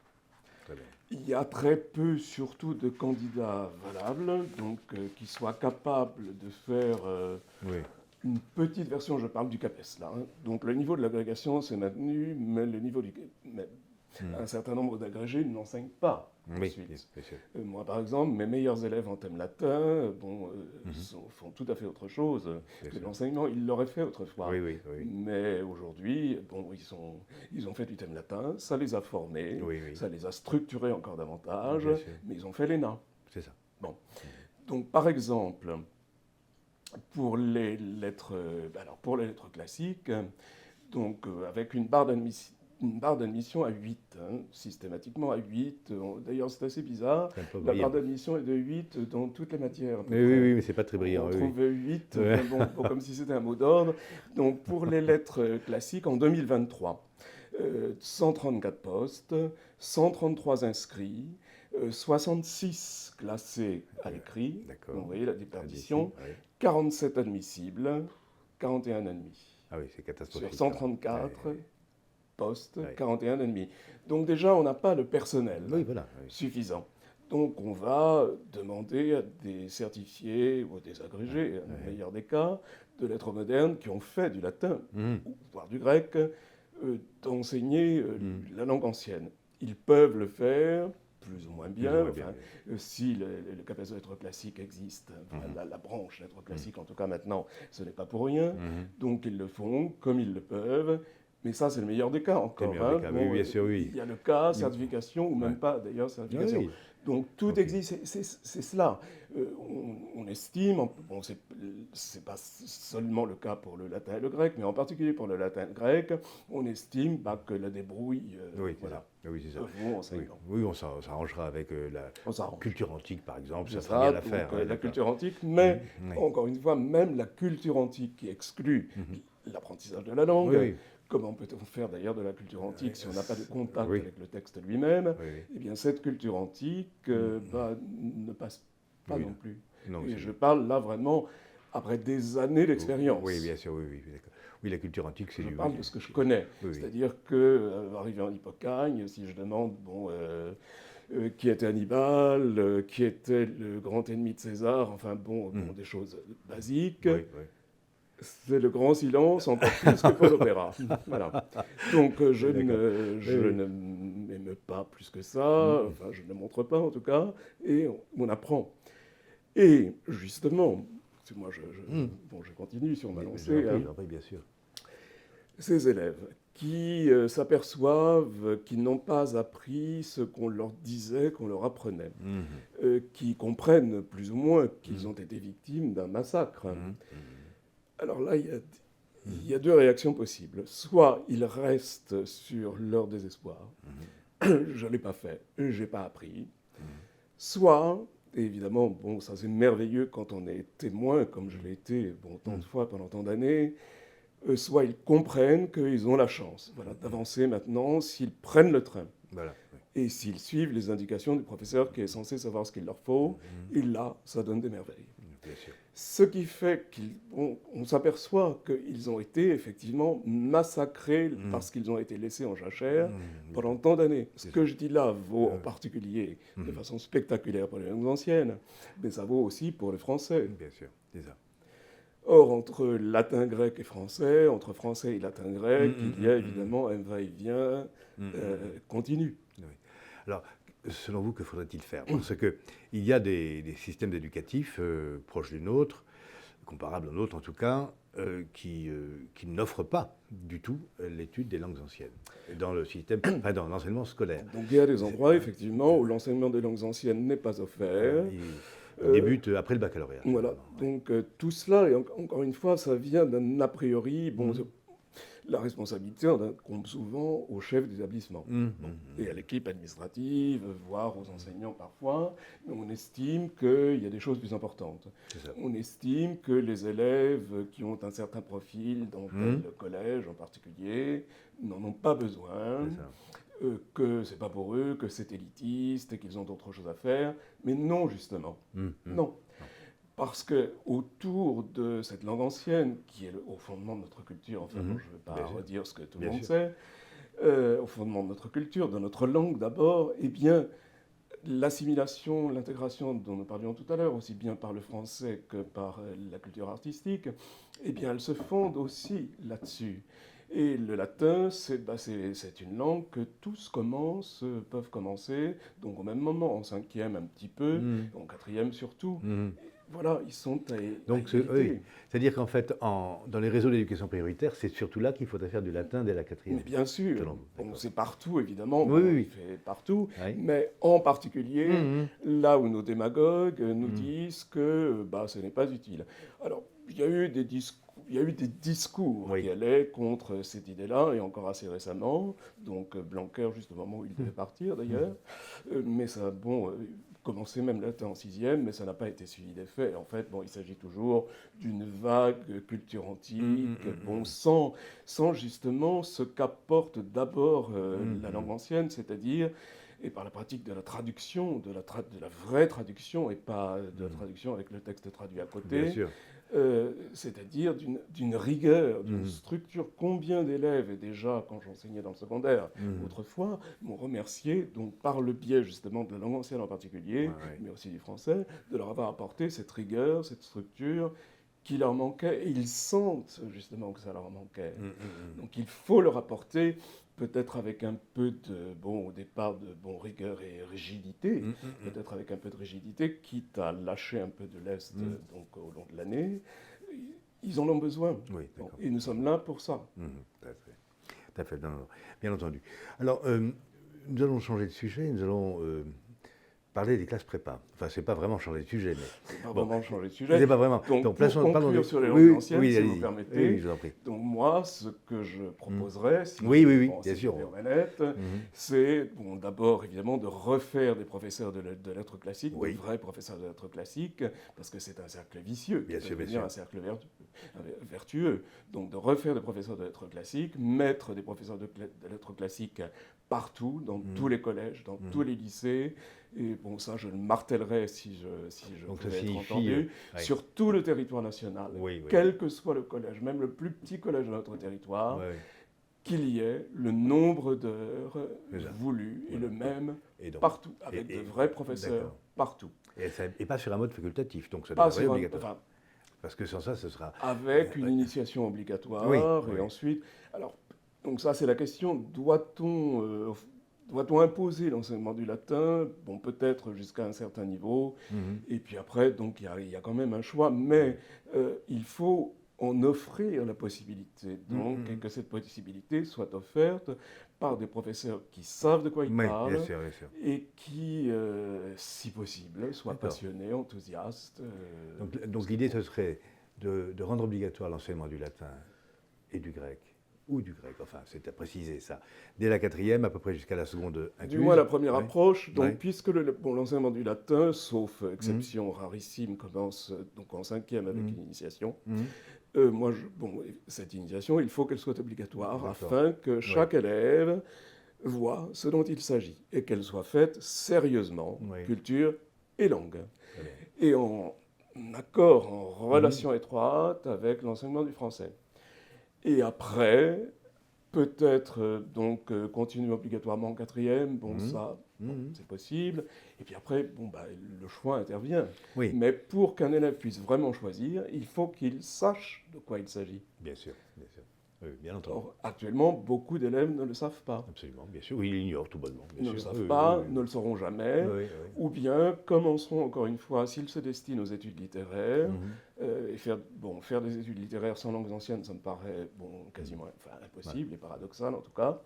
Il y a très peu, surtout, de candidats valables, donc qui soient capables de faire une petite version, je parle du CAPES là. Donc le niveau de l'agrégation s'est maintenu, mais le niveau un certain nombre d'agrégés n'enseignent pas. Ensuite. Moi, par exemple, mes meilleurs élèves en thème latin font tout à fait autre chose que l'enseignement. Ils l'auraient fait autrefois. Mais aujourd'hui, ils ont fait du thème latin, ça les a formés, ça les a structurés encore davantage, mais ils ont fait l'ENA. C'est ça. Bon. Donc, par exemple, pour les lettres classiques, donc, avec une barre d'admission à 8, systématiquement à 8. D'ailleurs, c'est assez bizarre. La barre d'admission est de 8 dans toutes les matières. Oui, mais c'est pas très brillant. On trouve 8, comme si c'était un mot d'ordre. Donc, pour les lettres classiques, en 2023, 134 postes, 133 inscrits, 66 classés à l'écrit. Vous voyez la déperdition. 47 admissibles, 41 admis. Ah oui, c'est catastrophique. Sur 134 postes, 41 admis. Donc déjà, on n'a pas le personnel suffisant. Donc on va demander à des certifiés ou à des agrégés, dans le meilleur des cas, de lettres modernes qui ont fait du latin, voire du grec, d'enseigner la langue ancienne. Ils peuvent le faire plus ou moins bien. Si le CAPES de lettres classiques existe, la branche lettres classiques en tout cas maintenant, ce n'est pas pour rien. Donc ils le font comme ils le peuvent. Mais ça, c'est le meilleur des cas encore. Bien sûr, il y a le cas, certification, ou même pas d'ailleurs, certification. Donc tout existe, c'est cela. On estime, ce n'est pas seulement le cas pour le latin et le grec, mais en particulier pour le latin et le grec, on estime que la débrouille, Oui, c'est voilà, ça. Oui, c'est ça. vont enseignant. Oui, on s'arrangera avec la On s'arrange. culture antique, par exemple, ça C'est fera bien ça, l'affaire. donc Ouais, la d'accord. culture antique, mais Oui. encore une fois, même la culture antique qui exclut l'apprentissage de la langue, Oui, oui. comment peut-on faire d'ailleurs de la culture antique si on n'a pas de contact Oui. avec le texte lui-même? Oui, oui. Eh bien, cette culture antique ne passe pas Oui, non plus. non, Et c'est- je parle là vraiment après des années d'expérience. Oui, bien sûr, oui, oui, d'accord. Oui, la culture antique, c'est Je du... parle de ce que je connais. Oui, oui. C'est-à-dire que, arrivé en Hippocagne, si je demande, qui était Hannibal, qui était le grand ennemi de César, enfin bon, des choses basiques, Oui, oui. c'est le grand silence, encore plus que pour l'opéra. Voilà. Donc D'accord. je Oui, oui. ne m'aime pas plus que ça, enfin je ne le montre pas en tout cas, et on apprend. Et justement, parce que moi je continue sur ma lancée, J'en prie, bien sûr. ces élèves qui s'aperçoivent qu'ils n'ont pas appris ce qu'on leur disait, qu'on leur apprenait, qui comprennent plus ou moins qu'ils ont été victimes d'un massacre. Alors là, il y a deux réactions possibles. Soit ils restent sur leur désespoir, je ne l'ai pas fait, je n'ai pas appris. Soit, et évidemment, bon, ça c'est merveilleux quand on est témoin, comme je l'ai été tant de fois pendant tant d'années, soit ils comprennent qu'ils ont la chance d'avancer maintenant s'ils prennent le train. Voilà. Oui. Et s'ils suivent les indications du professeur qui est censé savoir ce qu'il leur faut, et là, ça donne des merveilles. Bien sûr. Ce qui fait qu'on s'aperçoit qu'ils ont été effectivement massacrés parce qu'ils ont été laissés en jachère pendant tant d'années. Ce que je dis là vaut en particulier de façon spectaculaire pour les langues anciennes, mais ça vaut aussi pour le français. Bien sûr, c'est ça. Or, entre latin, grec et français, entre français et latin, grec, il y a évidemment un va-et-vient continu. Oui. Alors, selon vous, que faudrait-il faire? Parce qu'il y a des systèmes éducatifs proches du nôtre, comparables au nôtre en tout cas, qui n'offrent pas du tout l'étude des langues anciennes dans le système, enfin, dans l'enseignement scolaire. Donc il y a des endroits, effectivement, où l'enseignement des langues anciennes n'est pas offert. Il débute après le baccalauréat. Voilà, donc tout cela, et encore une fois, ça vient d'un a priori, la responsabilité incombe souvent au chef d'établissement et à l'équipe administrative, voire aux enseignants parfois, mais on estime qu'il y a des choses plus importantes. On estime que les élèves qui ont un certain profil dans tel collège en particulier n'en ont pas besoin, que c'est pas pour eux, que c'est élitiste et qu'ils ont d'autres choses à faire, mais non justement, non. Parce que autour de cette langue ancienne, qui est au fondement de notre culture, enfin, je ne vais pas redire ce que tout le monde sait, au fondement de notre culture, de notre langue d'abord, eh bien, l'assimilation, l'intégration dont nous parlions tout à l'heure, aussi bien par le français que par la culture artistique, eh bien, elle se fonde aussi là-dessus. Et le latin, c'est une langue que tous peuvent commencer, donc au même moment, en cinquième un petit peu, en quatrième surtout. Voilà, ils sont à donc, c'est-à-dire qu'en fait, dans les réseaux d'éducation prioritaire, c'est surtout là qu'il faudrait faire du latin dès la quatrième. Mais bien sûr, c'est partout évidemment, fait partout, mais en particulier là où nos démagogues nous disent que ce n'est pas utile. Alors, il y a eu des discours qui allaient contre cette idée-là, et encore assez récemment, donc Blanquer, juste au moment où il devait partir d'ailleurs, mais ça, commençait même là, en sixième, mais ça n'a pas été suivi des faits. En fait, il s'agit toujours d'une vague culture antique, sans justement ce qu'apporte d'abord la langue ancienne, c'est-à-dire, et par la pratique de la traduction, de la vraie traduction, et pas de la traduction avec le texte traduit à côté, bien sûr. C'est-à-dire d'une rigueur, d'une structure. Combien d'élèves, et déjà quand j'enseignais dans le secondaire autrefois, m'ont remercié, donc par le biais justement de la langue ancienne en particulier, mais aussi du français, de leur avoir apporté cette rigueur, cette structure qui leur manquait, et ils sentent justement que ça leur manquait. Donc il faut leur apporter, peut-être avec un peu de, au départ, de rigueur et rigidité, peut-être avec un peu de rigidité, quitte à lâcher un peu de lest donc, au long de l'année. Ils en ont besoin. Oui, et nous sommes là pour ça. Tout à fait, bien entendu. Alors, nous allons changer de sujet, nous allons parler des classes prépa. Enfin, c'est pas vraiment changer de sujet, mais C'est pas bon, vraiment changer de sujet. c'est pas vraiment. Donc, Plaçons, pour pardon, conclure sur les oui, langues anciennes, oui, si vous allez-y. me permettez, Oui, je vous en prie. donc moi, ce que je proposerais, si Oui, oui, oui, bon, bien si sûr. je vais honnête, Mhm. c'est bon, d'abord évidemment de refaire des professeurs de lettres classiques, Oui. de vrais professeurs de lettres classiques, parce que c'est un cercle vicieux Bien qui sûr, peut bien devenir sûr. un cercle vertueux. Donc de refaire des professeurs de lettres classiques, mettre des professeurs de lettres classiques partout, dans tous les collèges, dans tous les lycées. Et bon, ça, je le martellerai si je Donc ça pouvais être signifie, entendu, ouais. sur tout le territoire national, Oui, oui. quel que soit le collège, même le plus petit collège de notre territoire, Ouais, ouais. qu'il y ait le nombre d'heures C'est ça. voulues et Voilà. le même Et donc, partout, avec de vrais professeurs d'accord. partout. Et pas sur un mode facultatif, donc ça Pas devrait être sur un, obligatoire. enfin, Parce que sans ça, ce sera... avec une ouais. initiation Oui, obligatoire, et oui. ensuite... Alors, donc ça, c'est la question, doit-on imposer l'enseignement du latin? Bon, peut-être jusqu'à un certain niveau, Mhm. et puis après, donc, il y a quand même un choix, mais il faut en offrir la possibilité, donc, et que cette possibilité soit offerte par des professeurs qui savent de quoi ils Oui, bien parlent, sûr, bien sûr. et qui, si possible, soient D'accord. passionnés, enthousiastes. Donc l'idée, ce serait de rendre obligatoire l'enseignement du latin et du grec, ou du grec, enfin, c'est à préciser ça, dès la 4e, à peu près jusqu'à la seconde incluse. Du moins la première Ouais. approche, donc Ouais. puisque l'enseignement du latin, sauf exception rarissime, commence donc en 5e avec une initiation, Mhm. Cette initiation, il faut qu'elle soit obligatoire D'accord. afin que chaque élève voit ce dont il s'agit et qu'elle soit faite sérieusement, Oui. culture et langue. Très bien. Et en accord, en relation étroite avec l'enseignement du français. Et après, peut-être continuer obligatoirement en 4e, c'est possible. Et puis après, le choix intervient. Oui, Mais pour qu'un élève puisse vraiment choisir, il faut qu'il sache de quoi il s'agit. bien sûr, bien sûr. Oui, bien entendu. Or, actuellement, beaucoup d'élèves ne le savent pas. Absolument, bien sûr. Oui, ils l'ignorent tout bonnement. Bien Ils ne sûr. le savent Oui, pas, oui, oui. ne le sauront jamais, Oui, oui. ou bien commenceront encore une fois, s'ils se destinent aux études littéraires, Mhm. et faire des études littéraires sans langues anciennes, ça me paraît quasiment impossible et paradoxal en tout cas.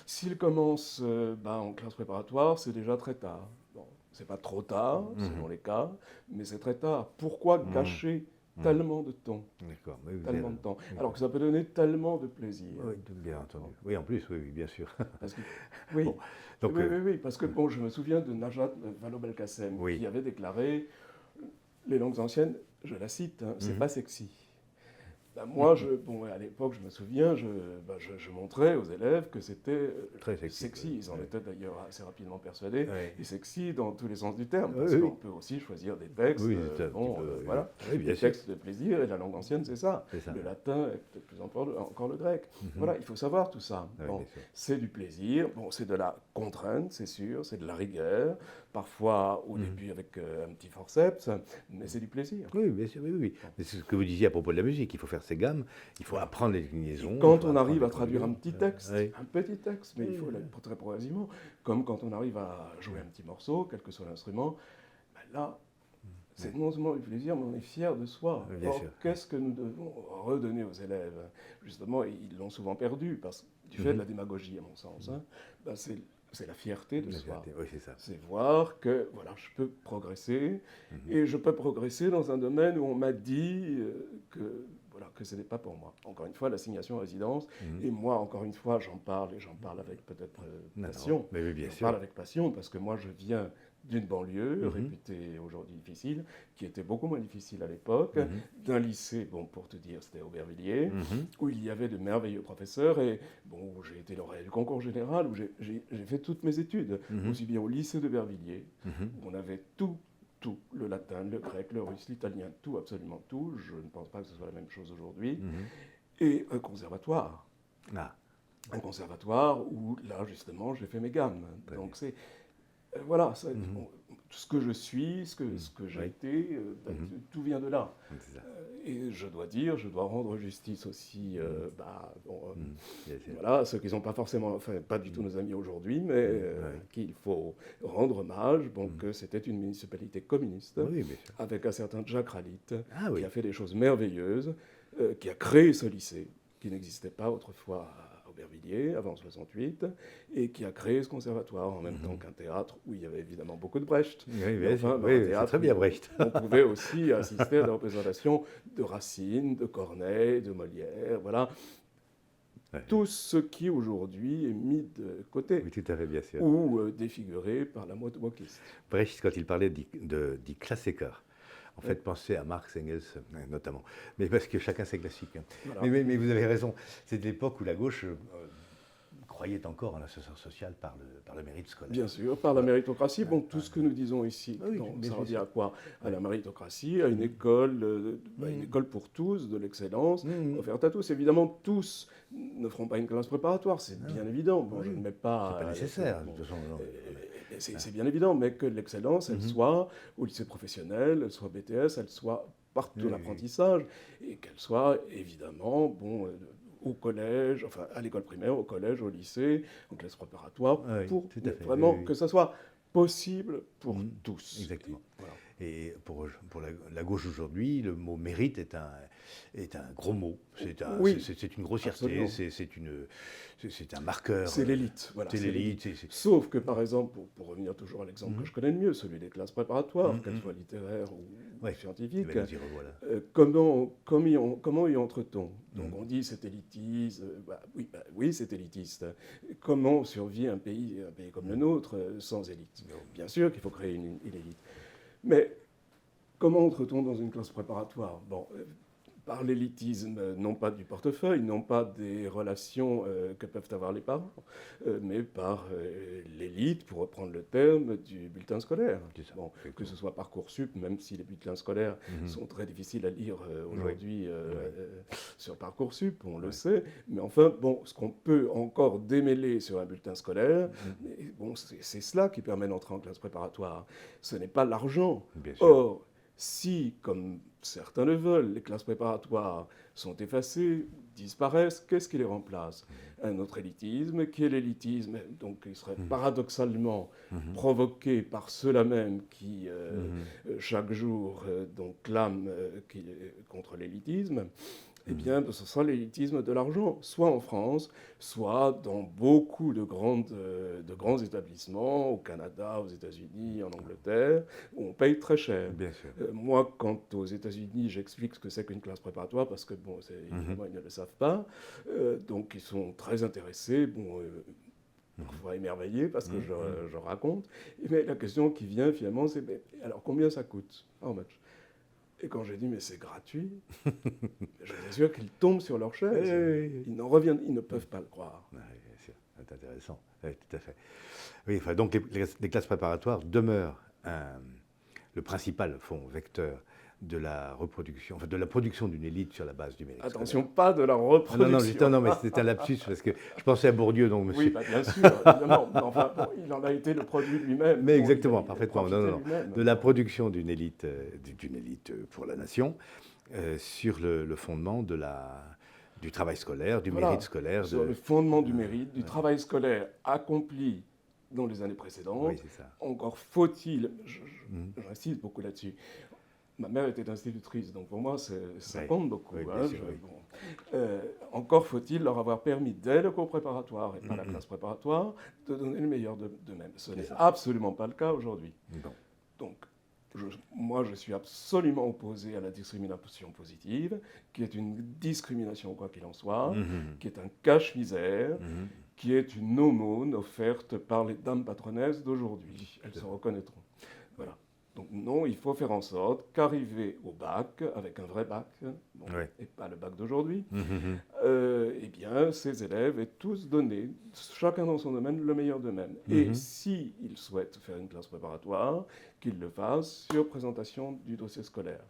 S'ils commencent en classe préparatoire, c'est déjà très tard. Bon, c'est pas trop tard, selon les cas, mais c'est très tard. Pourquoi gâcher tellement de temps, D'accord. Oui, vous tellement avez- de temps, alors que ça peut donner tellement de plaisir. Oui, bien entendu. Oui, en plus, oui, oui, bien sûr. Parce que, oui, Bon, donc, oui, parce que je me souviens de Najat Vallaud-Belkacem Oui. qui avait déclaré les langues anciennes, je la cite, c'est pas sexy. Moi, à l'époque, je me souviens, je montrais aux élèves que c'était Très sexy, Ils en oui. étaient d'ailleurs assez rapidement persuadés. Oui. Et sexy dans tous les sens du terme, Oui, parce oui. qu'on peut aussi choisir des textes, Oui, c'est un petit peu, voilà, oui, bien des sûr. textes de plaisir, et la langue ancienne, c'est ça. C'est ça. Le latin, et peut-être plus encore le grec. Voilà, il faut savoir tout ça. Oui, Bon, bien sûr. c'est du plaisir, c'est de la contrainte, c'est sûr, c'est de la rigueur, parfois au début avec un petit forceps, mais c'est du plaisir. Oui, bien sûr, oui, oui. Mais c'est ce que vous disiez à propos de la musique. Il faut faire ses gammes, il faut apprendre les liaisons. Quand il faut on arrive apprendre à traduire un les petit conjugaisons. texte, Oui. un petit texte, mais il faut l'être très progressivement, comme quand on arrive à jouer un petit morceau, quel que soit l'instrument, là, c'est non seulement du plaisir, mais on est fier de soi. Bien Or, sûr. qu'est-ce que nous devons redonner aux élèves? Justement, ils l'ont souvent perdu, du fait de la démagogie, à mon sens. C'est la fierté de La soi. fierté, oui, c'est ça. C'est voir que voilà, je peux progresser, et je peux progresser dans un domaine où on m'a dit que ce n'est pas pour moi. Encore une fois, l'assignation à résidence, et moi, encore une fois, j'en parle, et j'en parle avec peut-être passion. Mais oui, bien J'en sûr. parle avec passion, parce que moi, je viens d'une banlieue réputée aujourd'hui difficile, qui était beaucoup moins difficile à l'époque, d'un lycée, pour te dire, c'était Aubervilliers, où il y avait de merveilleux professeurs, et j'ai été lauréat du concours général, où j'ai fait toutes mes études, aussi bien au lycée d'Aubervilliers, où on avait tout, le latin, le grec, le russe, l'italien, tout, absolument tout, je ne pense pas que ce soit la même chose aujourd'hui, et un conservatoire. Ah, Un conservatoire où, là, justement, j'ai fait mes gammes. Donc, c'est... Voilà, tout ce que je suis, ce que j'ai été, tout vient de là. c'est ça. Et je dois dire, je dois rendre justice aussi Bien sûr. voilà, à ceux qui ne sont pas forcément, enfin pas du tout nos amis aujourd'hui, mais qu'il faut rendre hommage, que c'était une municipalité communiste, Oui, bien sûr. avec un certain Jacques Ralit, Ah oui. qui a fait des choses merveilleuses, qui a créé ce lycée, qui n'existait pas autrefois à Aubervilliers, avant 68, et qui a créé ce conservatoire, en même temps qu'un théâtre où il y avait évidemment beaucoup de Brecht. Oui, Mais enfin, oui, un c'est théâtre très bien où Brecht. on pouvait aussi assister à des représentations de Racine, de Corneille, de Molière, voilà. Ouais. Tout ce qui aujourd'hui est mis de côté Oui, tout à fait, bien sûr. ou défiguré par la mode wokiste. Brecht, quand il parlait dit Klassiker, en fait, pensez à Marx, Engels, notamment. Mais parce que chacun ses classiques. Hein. Voilà. Mais vous avez raison. C'est de l'époque où la gauche croyait encore en l'ascenseur social par le mérite scolaire. Bien sûr, par la méritocratie. Bon, tout ce que nous disons ici, Oui, ça revient à quoi? À la méritocratie, à une Mmh. école, une école pour tous, de l'excellence, offerte à tous. Évidemment, tous ne feront pas une classe préparatoire, c'est bien évident. Bon, Oui. je ne mets pas... C'est pas nécessaire, de toute façon. Non. C'est bien évident, mais que l'excellence, elle soit au lycée professionnel, elle soit BTS, elle soit partout l'apprentissage, et qu'elle soit évidemment, bon, au collège, enfin à l'école primaire, au collège, au lycée, en classe préparatoire, Oui, pour tout à fait, vraiment oui. que ça soit possible pour tous. Exactement. Voilà. Et pour la gauche aujourd'hui, le mot mérite est un gros mot. C'est une grossièreté, c'est un marqueur. C'est l'élite. Voilà, c'est l'élite. Sauf que, par exemple, pour revenir toujours à l'exemple que je connais le mieux, celui des classes préparatoires, qu'elles soient littéraires ou scientifiques, comment y entre-t-on? Donc on dit c'est élitiste, oui c'est élitiste. Comment survit un pays comme le nôtre sans élite? Bien sûr qu'il faut créer une élite. Mais comment entre-t-on dans une classe préparatoire? Bon, par l'élitisme, non pas du portefeuille, non pas des relations que peuvent avoir les parents, mais par l'élite, pour reprendre le terme, du bulletin scolaire. Bon, que ce soit Parcoursup, même si les bulletins scolaires sont très difficiles à lire aujourd'hui sur Parcoursup, on le sait, mais enfin, bon, ce qu'on peut encore démêler sur un bulletin scolaire, bon, c'est cela qui permet d'entrer en classe préparatoire. Ce n'est pas l'argent. Or, si, comme certains le veulent, les classes préparatoires sont effacées, disparaissent, qu'est-ce qui les remplace? Un autre élitisme, qui est l'élitisme, donc il serait paradoxalement provoqué par ceux-là même qui, chaque jour, donc, clament contre l'élitisme. Eh bien, ce sera l'élitisme de l'argent, soit en France, soit dans beaucoup de grands établissements, au Canada, aux États-Unis, en Angleterre, où on paye très cher. Bien sûr. Moi, quand aux États-Unis, j'explique ce que c'est qu'une classe préparatoire, parce que, bon, évidemment, ils ne le savent pas, donc ils sont très intéressés, bon... parfois émerveillé parce que je raconte. Mais la question qui vient finalement, c'est alors combien ça coûte en match? Et quand j'ai dit mais c'est gratuit, je suis sûr qu'ils tombent sur leur chaise. Ils n'en reviennent, ils ne peuvent pas le croire. Oui, bien sûr. C'est intéressant. Oui, tout à fait. Oui, enfin, donc les classes préparatoires demeurent le principal fond vecteur de la reproduction, enfin de la production d'une élite sur la base du mérite. Attention, pas de la reproduction. Non, mais c'était un lapsus parce que je pensais à Bourdieu, donc monsieur. Oui, bien sûr, évidemment. Enfin, bon, il en a été le produit lui-même. Mais exactement, parfaitement. Non. De la Bon. production d'une élite pour la nation sur le fondement du travail scolaire, du mérite scolaire. Sur le fondement du mérite, du travail scolaire accompli dans les années précédentes. Oui, c'est ça. Encore faut-il, j'insiste beaucoup là-dessus. Ma mère était institutrice, donc pour moi, ça compte beaucoup. Oui, hein, sûr, oui. Encore faut-il leur avoir permis, dès le cours préparatoire et pas la classe préparatoire, de donner le meilleur d'eux-mêmes. Ce n'est absolument pas le cas aujourd'hui. Bon. Donc, moi, je suis absolument opposé à la discrimination positive, qui est une discrimination, quoi qu'il en soit, qui est un cache-misère, qui est une aumône offerte par les dames patronesses d'aujourd'hui. Elles se reconnaîtront. Voilà. Donc non, il faut faire en sorte qu'arriver au bac, avec un vrai bac, et pas le bac d'aujourd'hui, eh bien, ces élèves aient tous donné, chacun dans son domaine, le meilleur d'eux-mêmes. Et s'ils souhaitent faire une classe préparatoire, qu'ils le fassent sur présentation du dossier scolaire.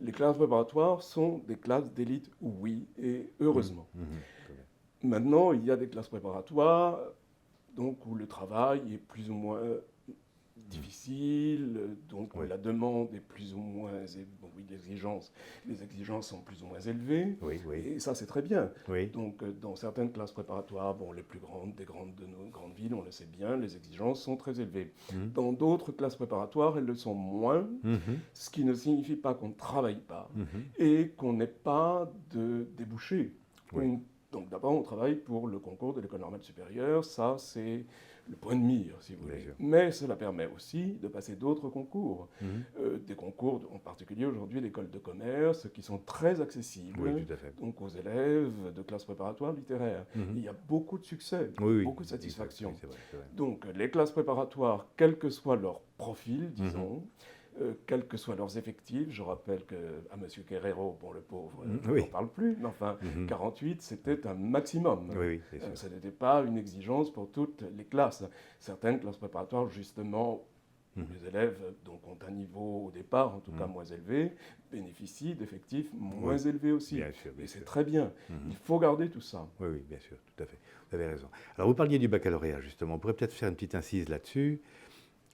Les classes préparatoires sont des classes d'élite, oui, et heureusement. Maintenant, il y a des classes préparatoires donc, où le travail est plus ou moins difficile, donc la demande est plus ou moins... Bon, oui, les exigences sont plus ou moins élevées, et ça c'est très bien. Donc dans certaines classes préparatoires, bon, les plus grandes, de nos grandes villes, on le sait bien, les exigences sont très élevées. Dans d'autres classes préparatoires, elles le sont moins, ce qui ne signifie pas qu'on ne travaille pas, et qu'on n'ait pas de débouchés. Donc d'abord, on travaille pour le concours de l'École normale supérieure. Ça, c'est le point de mire, si vous Bien voulez. sûr. Mais cela permet aussi de passer d'autres concours. Mhm. Des concours, en particulier aujourd'hui l'école de commerce, qui sont très accessibles Oui, tout à fait. donc aux élèves de classe préparatoire littéraire. Mhm. Il y a beaucoup de succès, Oui, oui. beaucoup de satisfaction. Oui, c'est vrai, c'est vrai. Donc les classes préparatoires, quel que soit leur profil, disons, quels que soient leurs effectifs, je rappelle qu'à M. Guerrero, bon le pauvre, on Oui. n'en parle plus, mais enfin, Mhm. 48, c'était un maximum. Oui, oui, c'est sûr. Ce n'était pas une exigence pour toutes les classes. Certaines classes préparatoires, justement, où Mhm. les élèves donc, ont un niveau au départ, en tout cas Mhm. moins élevé, bénéficient d'effectifs moins Oui. élevés aussi. Bien sûr, bien Et c'est sûr. très bien. Mhm. Il faut garder tout ça. Oui, oui, bien sûr, tout à fait. Vous avez raison. Alors, vous parliez du baccalauréat, justement. On pourrait peut-être faire une petite incise là-dessus.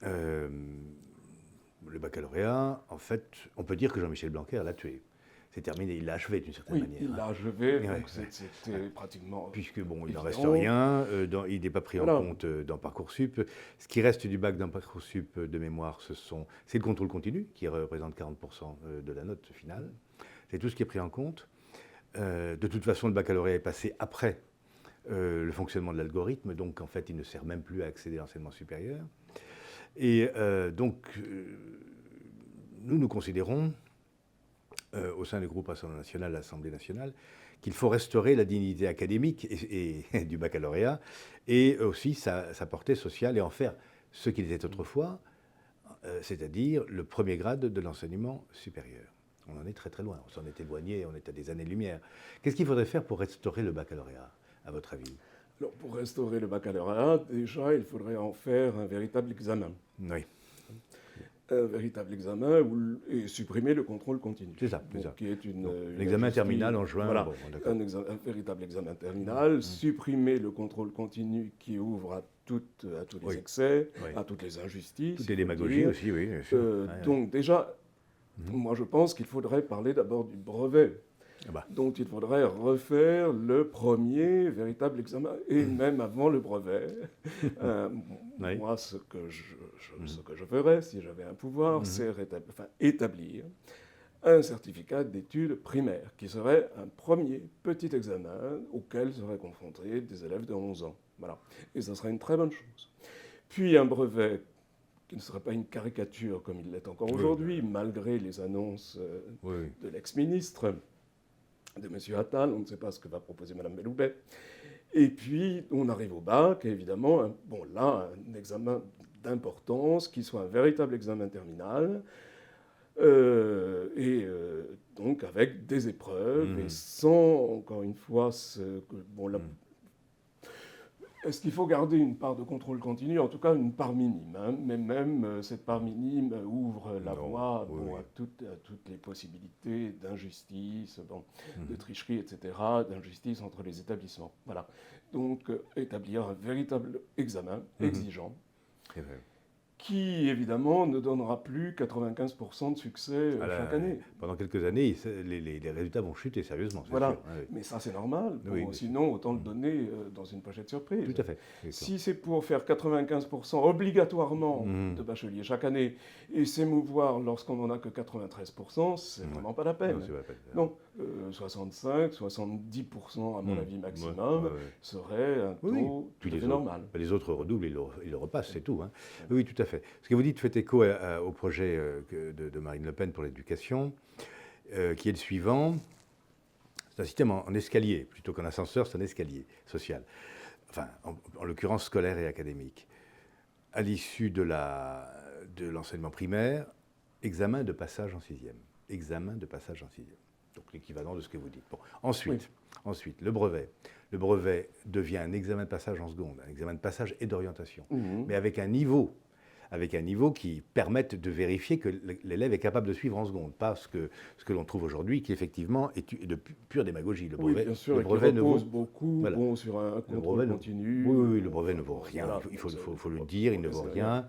Euh, le baccalauréat, en fait, on peut dire que Jean-Michel Blanquer l'a tué. C'est terminé, il l'a achevé d'une certaine Oui, manière. il hein. l'a achevé, Ouais, donc ouais. c'était pratiquement... Puisque, bon, il n'en évident. reste rien, il n'est pas pris en Voilà. compte dans Parcoursup. Ce qui reste du bac dans Parcoursup de mémoire, c'est le contrôle continu, qui représente 40% de la note finale. C'est tout ce qui est pris en compte. De toute façon, le baccalauréat est passé après le fonctionnement de l'algorithme, donc en fait, il ne sert même plus à accéder à l'enseignement supérieur. Et nous considérons, au sein du groupe Rassemblement national, l'Assemblée nationale, qu'il faut restaurer la dignité académique et du baccalauréat, et aussi sa portée sociale, et en faire ce qu'il était autrefois, c'est-à-dire le premier grade de l'enseignement supérieur. On en est très très loin, on s'en est éloigné, on est à des années-lumière. Qu'est-ce qu'il faudrait faire pour restaurer le baccalauréat, à votre avis? Alors, pour restaurer le baccalauréat, déjà, il faudrait en faire un véritable examen. Oui. Un véritable examen et supprimer le contrôle continu. C'est ça, c'est ça. Qui est une L'examen injustice. terminal en juin, Voilà, bon, d'accord. un véritable examen terminal, supprimer le contrôle continu qui ouvre à tous les Oui. excès, Oui. à toutes les injustices. Toutes les il faut démagogies dire. aussi, oui, bien sûr. Ouais, Donc déjà, moi je pense qu'il faudrait parler d'abord du brevet, Ah bah. dont il faudrait refaire le premier véritable examen, et même avant le brevet. Oui. Moi, ce que je ferais, si j'avais un pouvoir, c'est établir un certificat d'études primaires, qui serait un premier petit examen auquel seraient confrontés des élèves de 11 ans. Voilà. Et ça serait une très bonne chose. Puis un brevet qui ne serait pas une caricature comme il l'est encore aujourd'hui, malgré les annonces de l'ex-ministre, de M. Attal. On ne sait pas ce que va proposer Mme Belloubet. Et puis, on arrive au bac, et évidemment, un examen d'importance, qui soit un véritable examen terminal, donc avec des épreuves, et sans, encore une fois, est-ce qu'il faut garder une part de contrôle continu? En tout cas, une part minime. Hein, mais même cette part minime ouvre la voie à toutes les possibilités d'injustice, de tricherie, etc., d'injustice entre les établissements. Voilà. Donc, établir un véritable examen exigeant, qui, évidemment, ne donnera plus 95% de succès chaque année. Pendant quelques années, les résultats vont chuter sérieusement, c'est voilà. sûr. Oui. Mais ça, c'est normal. Oui, sinon, autant le donner dans une pochette surprise. Tout à fait. Si c'est pour faire 95% obligatoirement de bacheliers chaque année et s'émouvoir lorsqu'on n'en a que 93%, c'est vraiment pas la peine. Non, 65, 70% à mon avis maximum serait un taux tout à fait normal. Les autres redoublent, ils le repassent, c'est tout. Hein. Oui, tout à fait. Ce que vous dites fait écho au projet de Marine Le Pen pour l'éducation, qui est le suivant. C'est un système en escalier, plutôt qu'en ascenseur, c'est un escalier social. Enfin, en l'occurrence scolaire et académique. À l'issue de l'enseignement primaire, examen de passage en sixième. Examen de passage en sixième. Donc l'équivalent de ce que vous dites. Bon. Ensuite, le brevet. Le brevet devient un examen de passage en seconde, un examen de passage et d'orientation, mais avec un niveau qui permette de vérifier que l'élève est capable de suivre en seconde, pas ce que l'on trouve aujourd'hui, qui effectivement est de pure démagogie. Le brevet, bien sûr, le brevet ne repose beaucoup sur un contrôle continu. Oui, le brevet ne vaut rien. Voilà, il faut le dire, il ne vaut rien.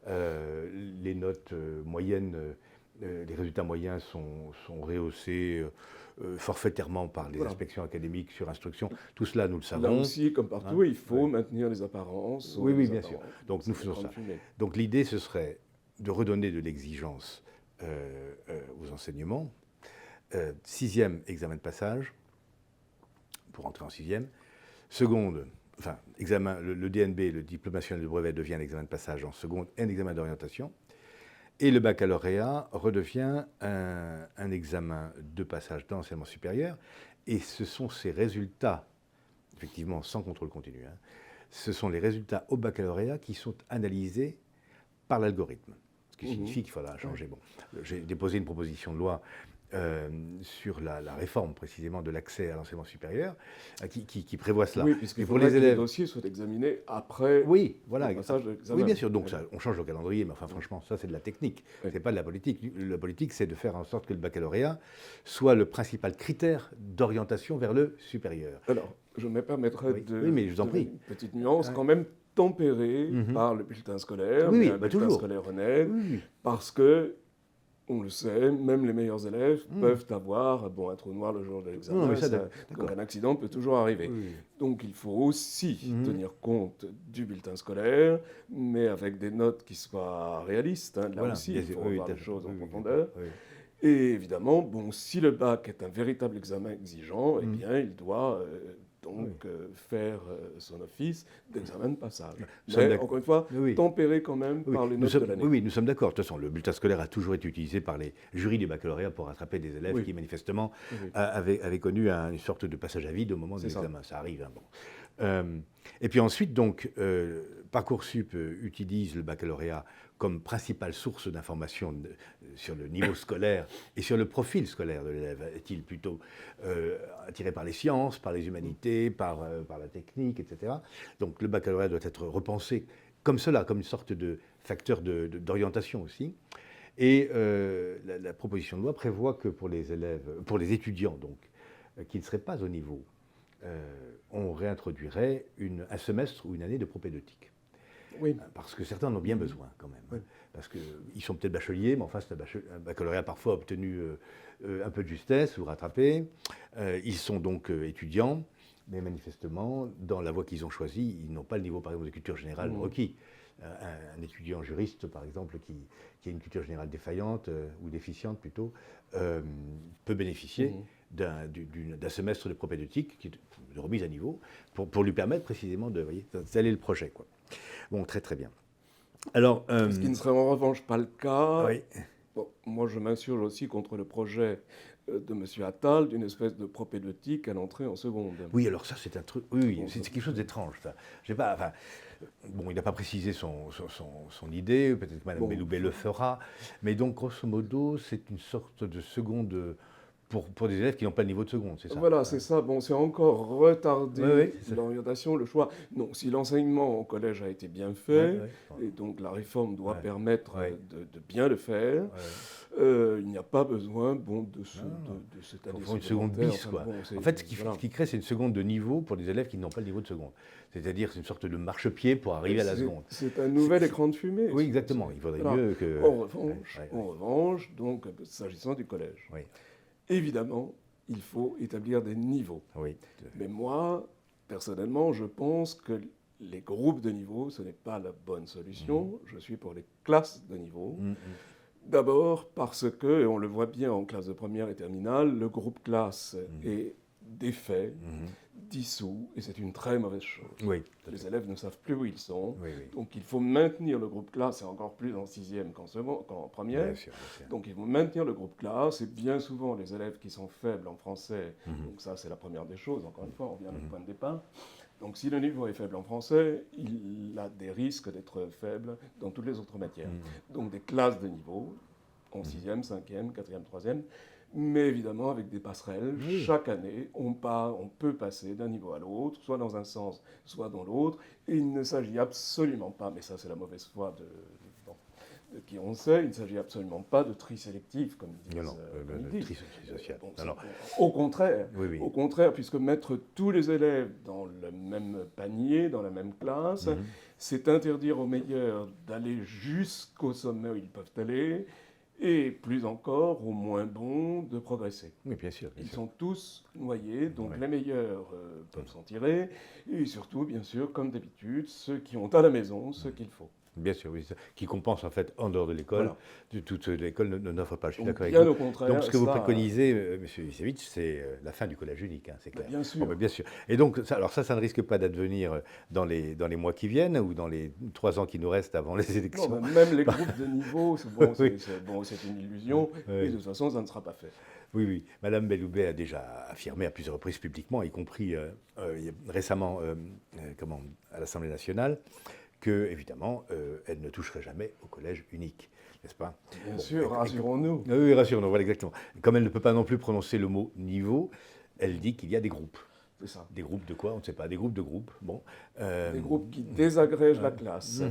Les notes moyennes, les résultats moyens sont rehaussés forfaitairement par les inspections académiques sur instruction. Tout cela, nous le savons. Là aussi, comme partout, il faut maintenir les apparences. Oui, bien sûr. Donc, nous faisons ça. Donc, l'idée, ce serait de redonner de l'exigence aux enseignements. Sixième examen de passage, pour entrer en sixième. Seconde, enfin, examen, le DNB, le diplôme national de brevet, devient un examen de passage en seconde et un examen d'orientation. Et le baccalauréat redevient un examen de passage dans l'enseignement supérieur. Et ce sont ces résultats, effectivement sans contrôle continu, hein, ce sont les résultats au baccalauréat qui sont analysés par l'algorithme. Ce qui signifie qu'il faudra changer. Bon, j'ai déposé une proposition de loi sur la réforme précisément de l'accès à l'enseignement supérieur qui prévoit cela. Oui, puisqu'il faut que les dossiers soient examinés après le passage de l'examen. Oui, bien sûr. Donc ça, on change le calendrier, mais enfin franchement, ça c'est de la technique. Oui. C'est pas de la politique. La politique, c'est de faire en sorte que le baccalauréat soit le principal critère d'orientation vers le supérieur. Alors, je me permettrai mais je vous en prie. Une petite nuance quand même tempérée par le bulletin scolaire, le bulletin scolaire honnête, parce que on le sait, même les meilleurs élèves peuvent avoir un trou noir le jour de l'examen. Donc un accident peut toujours arriver. Donc il faut aussi tenir compte du bulletin scolaire, mais avec des notes qui soient réalistes. Hein. Là aussi, il faut voir les choses en profondeur. Et évidemment, si le bac est un véritable examen exigeant, eh bien, il doit faire son office d'examen de passage. Mais encore une fois, tempéré quand même par les notes de l'année. Oui, nous sommes d'accord. De toute façon, le bulletin scolaire a toujours été utilisé par les jurys du baccalauréat pour rattraper des élèves qui, manifestement, avaient connu une sorte de passage à vide au moment de l'examen. Ça arrive. Hein, bon. Et puis ensuite, donc, Parcoursup utilise le baccalauréat comme principale source d'information sur le niveau scolaire et sur le profil scolaire de l'élève. Est-il plutôt attiré par les sciences, par les humanités, par la technique, etc. Donc le baccalauréat doit être repensé comme cela, comme une sorte de facteur d'orientation aussi. Et la proposition de loi prévoit que pour les étudiants donc, qui ne seraient pas au niveau, on réintroduirait un semestre ou une année de propédeutique. Oui. Parce que certains en ont bien besoin quand même. Oui. Parce qu'ils sont peut-être bacheliers, mais enfin c'est un baccalauréat parfois obtenu un peu de justesse ou rattrapé. Ils sont donc étudiants, mais manifestement, dans la voie qu'ils ont choisie, ils n'ont pas le niveau par exemple de culture générale requis. Un étudiant juriste, par exemple, qui a une culture générale défaillante ou déficiente plutôt, peut bénéficier d'un semestre de propédeutique, de remise à niveau, pour lui permettre précisément d'installer le projet, quoi. Bon, très très bien. Alors, ce qui ne serait en revanche pas le cas, moi je m'insurge aussi contre le projet de M. Attal d'une espèce de propédeutique à l'entrée en seconde. Oui, alors ça c'est un truc, c'est quelque chose d'étrange. Il n'a pas précisé son idée, peut-être que Mme Belloubet le fera, mais donc grosso modo c'est une sorte de seconde pour des élèves qui n'ont pas le niveau de seconde, c'est ça? Voilà, c'est ça. C'est encore retardé l'orientation, le choix. Non, si l'enseignement au collège a été bien fait, et donc la réforme doit permettre de bien le faire, il n'y a pas besoin de cette année une seconde bis, quoi. En fait, ce qui crée, c'est une seconde de niveau pour des élèves qui n'ont pas le niveau de seconde. C'est-à-dire, c'est une sorte de marchepied pour arriver à la seconde. C'est un nouvel écran de fumée. Oui, exactement. Il faudrait mieux que... En revanche, donc, s'agissant du collège, évidemment, il faut établir des niveaux. Oui. Mais moi, personnellement, je pense que les groupes de niveaux, ce n'est pas la bonne solution. Je suis pour les classes de niveaux. D'abord parce que, et on le voit bien en classe de première et terminale, le groupe classe est défait, dissous, et c'est une très mauvaise chose. Oui, les élèves ne savent plus où ils sont. Oui. Donc il faut maintenir le groupe classe, et encore plus en sixième qu'en première. Bien sûr. Donc il faut maintenir le groupe classe, et bien souvent les élèves qui sont faibles en français, donc ça c'est la première des choses, encore une fois, on revient au point de départ. Donc si le niveau est faible en français, il a des risques d'être faible dans toutes les autres matières. Donc des classes de niveau, en sixième, cinquième, quatrième, troisième, mais évidemment avec des passerelles. Chaque année, on peut passer d'un niveau à l'autre, soit dans un sens, soit dans l'autre, et il ne s'agit absolument pas, mais ça c'est la mauvaise foi de qui on sait, il ne s'agit absolument pas de tri sélectif, comme ils disent. Tri social. Au contraire, puisque mettre tous les élèves dans le même panier, dans la même classe, c'est interdire aux meilleurs d'aller jusqu'au sommet où ils peuvent aller, et plus encore aux moins bons de progresser. Oui, bien sûr. Ils sont tous noyés, donc les meilleurs peuvent s'en tirer, et surtout, bien sûr, comme d'habitude, ceux qui ont à la maison ce qu'il faut. Bien sûr, oui, qui compense en fait en dehors de l'école. Voilà. Toute l'école n'offre pas, je suis d'accord avec Bien vous. au contraire. Donc ce que vous ça, préconisez, Monsieur Ivcevic, c'est la fin du collège unique, hein, c'est clair. bien Bon, sûr. ben, bien sûr. Et donc, alors ça ne risque pas d'advenir dans les mois qui viennent ou dans les 3 ans qui nous restent avant les Non, élections. mais même les groupes de niveau, Oui. c'est une illusion, Oui. et de toute façon, ça ne sera pas fait. Oui, oui. Madame Belloubet a déjà affirmé à plusieurs reprises publiquement, y compris récemment à l'Assemblée nationale, que, évidemment, elle ne toucherait jamais au collège unique, n'est-ce pas? Bien sûr, rassurons-nous. Oui, rassurons-nous, voilà exactement. Comme elle ne peut pas non plus prononcer le mot niveau, elle dit qu'il y a des groupes. C'est ça. Des groupes de quoi? On ne sait pas. Des groupes de groupes. Bon. Des groupes qui désagrègent la classe,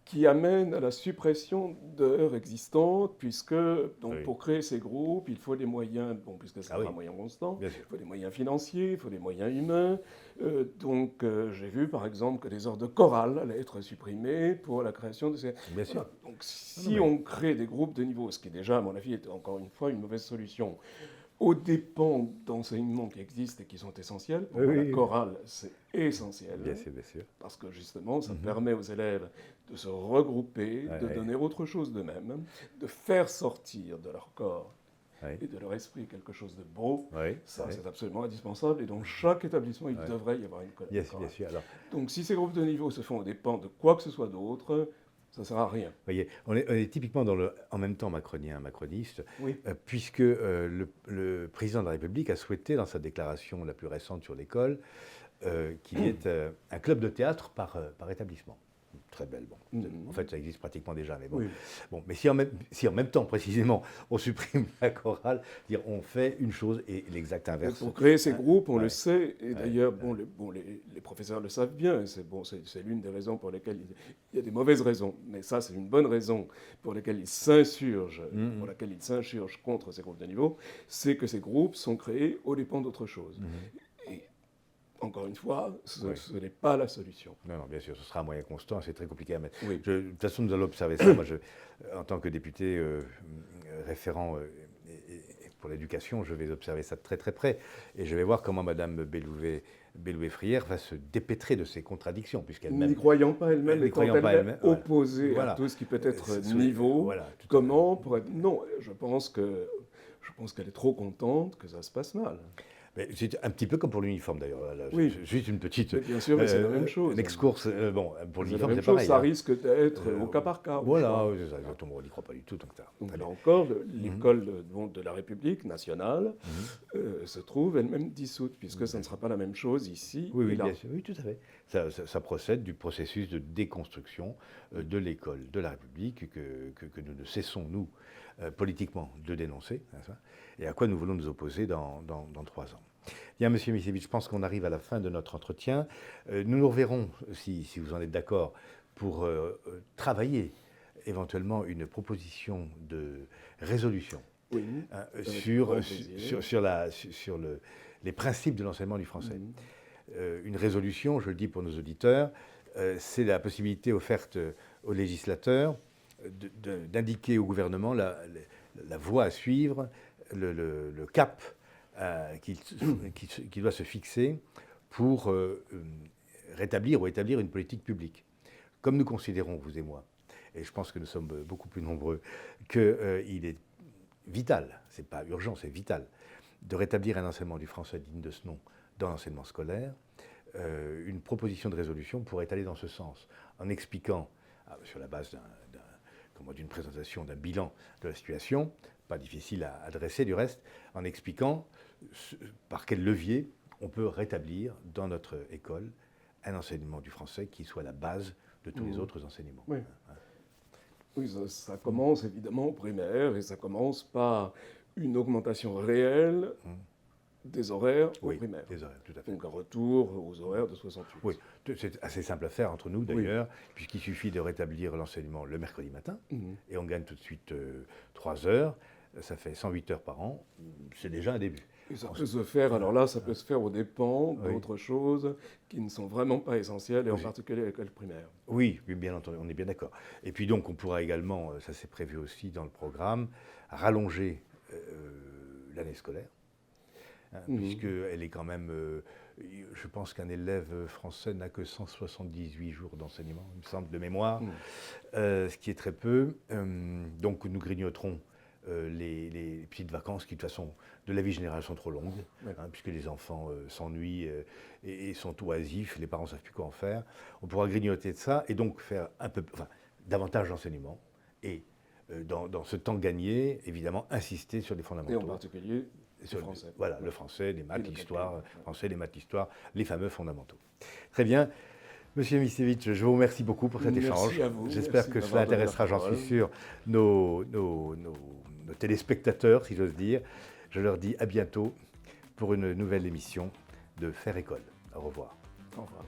qui amènent à la suppression d'heures existantes, puisque donc, pour créer ces groupes, il faut des moyens, bon, puisque c'est pas un moyen constant, il faut des moyens financiers, il faut des moyens humains. J'ai vu par exemple que les heures de chorale allaient être supprimées pour la création de ces... Bien sûr. Donc si on crée des groupes de niveau, ce qui est déjà, à mon avis, est encore une fois une mauvaise solution, aux dépens d'enseignements qui existent et qui sont essentiels. Pour la chorale, c'est essentiel. Bien sûr, bien sûr. Parce que justement, ça permet aux élèves de se regrouper, de donner autre chose d'eux-mêmes, de faire sortir de leur corps et de leur esprit quelque chose de beau. Ça, c'est absolument indispensable. Et dans chaque établissement, il devrait y avoir une chorale. Bien sûr. Alors... Donc si ces groupes de niveau se font aux dépens de quoi que ce soit d'autre, ça ne sert à rien. Vous voyez, on est typiquement dans en même temps macroniste, puisque le président de la République a souhaité, dans sa déclaration la plus récente sur l'école, qu'il y ait un club de théâtre par établissement. Très belle. Bon. En fait, ça existe pratiquement déjà. Mais, bon, mais si en même temps, précisément, on supprime la chorale, dire on fait une chose et l'exact inverse. Pour créer ces groupes, on le sait, et d'ailleurs, les professeurs le savent bien, c'est l'une des raisons pour lesquelles il y a des mauvaises raisons, mais ça, c'est une bonne raison pour laquelle ils s'insurgent, contre ces groupes de niveau, c'est que ces groupes sont créés aux dépens d'autre chose. Encore une fois, ce n'est pas la solution. Non, bien sûr, ce sera un moyen constant, c'est très compliqué à mettre. De toute façon, nous allons observer ça. Moi, en tant que député référent pour l'éducation, je vais observer ça de très très près. Et je vais voir comment Mme Belloubet-Frière va se dépêtrer de ses contradictions. Puisqu'elle-même, n'y croyant pas elle-même, opposée à tout ce qui peut être niveau, comment pour être... Non, je pense qu'elle est trop contente que ça se passe mal. C'est un petit peu comme pour l'uniforme d'ailleurs. Juste une petite. Bien sûr, mais c'est la même chose. Une excurse. Pour l'uniforme, c'est pareil. Ça hein. risque d'être au cas par cas. Voilà, on n'y croit pas du tout. Donc là encore, l'école de la République nationale se trouve elle-même dissoute, puisque ça ne sera pas la même chose ici et là. Bien sûr. Oui, tout à fait. Ça procède du processus de déconstruction de l'école de la République que nous ne cessons, nous, politiquement, de dénoncer, et à quoi nous voulons nous opposer dans 3 ans. Bien, Monsieur Ivcevic, je pense qu'on arrive à la fin de notre entretien. Nous nous reverrons, si vous en êtes d'accord, pour travailler éventuellement une proposition de résolution sur les principes de l'enseignement du français. Une résolution, je le dis pour nos auditeurs, c'est la possibilité offerte aux législateurs d'indiquer au gouvernement la voie à suivre, le cap qui doit se fixer pour rétablir ou établir une politique publique. Comme nous considérons, vous et moi, et je pense que nous sommes beaucoup plus nombreux, qu'il est vital, c'est pas urgent, c'est vital, de rétablir un enseignement du français digne de ce nom dans l'enseignement scolaire, une proposition de résolution pourrait aller dans ce sens, en expliquant, sur la base d'une présentation, d'un bilan de la situation, pas difficile à adresser du reste, en expliquant par quel levier on peut rétablir dans notre école un enseignement du français qui soit la base de tous les autres enseignements. Oui, ça commence évidemment au primaire, et ça commence par une augmentation réelle des horaires au primaire. Des horaires, tout à fait. Donc un retour aux horaires de 68. Oui, c'est assez simple à faire entre nous d'ailleurs, puisqu'il suffit de rétablir l'enseignement le mercredi matin, et on gagne tout de suite 3 heures, ça fait 108 heures par an, c'est déjà un début. Et ça peut se faire, alors là, ça peut se faire aux dépens d'autres choses qui ne sont vraiment pas essentielles, et en particulier à l'école primaire. Oui, bien entendu, on est bien d'accord. Et puis donc, on pourra également, ça c'est prévu aussi dans le programme, rallonger l'année scolaire, puisqu'elle est quand même Je pense qu'un élève français n'a que 178 jours d'enseignement, il me semble, de mémoire, ce qui est très peu. Donc nous grignoterons les petites vacances qui, de toute façon, de la vie générale, sont trop longues, puisque les enfants s'ennuient et sont oisifs, les parents ne savent plus quoi en faire. On pourra grignoter de ça et donc faire davantage d'enseignement. Et dans ce temps gagné, évidemment, insister sur les fondamentaux. Et en particulier le français. Voilà, le français, les maths, l'histoire, les fameux fondamentaux. Très bien. Monsieur Misiewicz, je vous remercie beaucoup pour cet échange. À vous. J'espère que cela intéressera, j'en suis sûr, nos téléspectateurs, si j'ose dire. Je leur dis à bientôt pour une nouvelle émission de Faire École. Au revoir. Au revoir.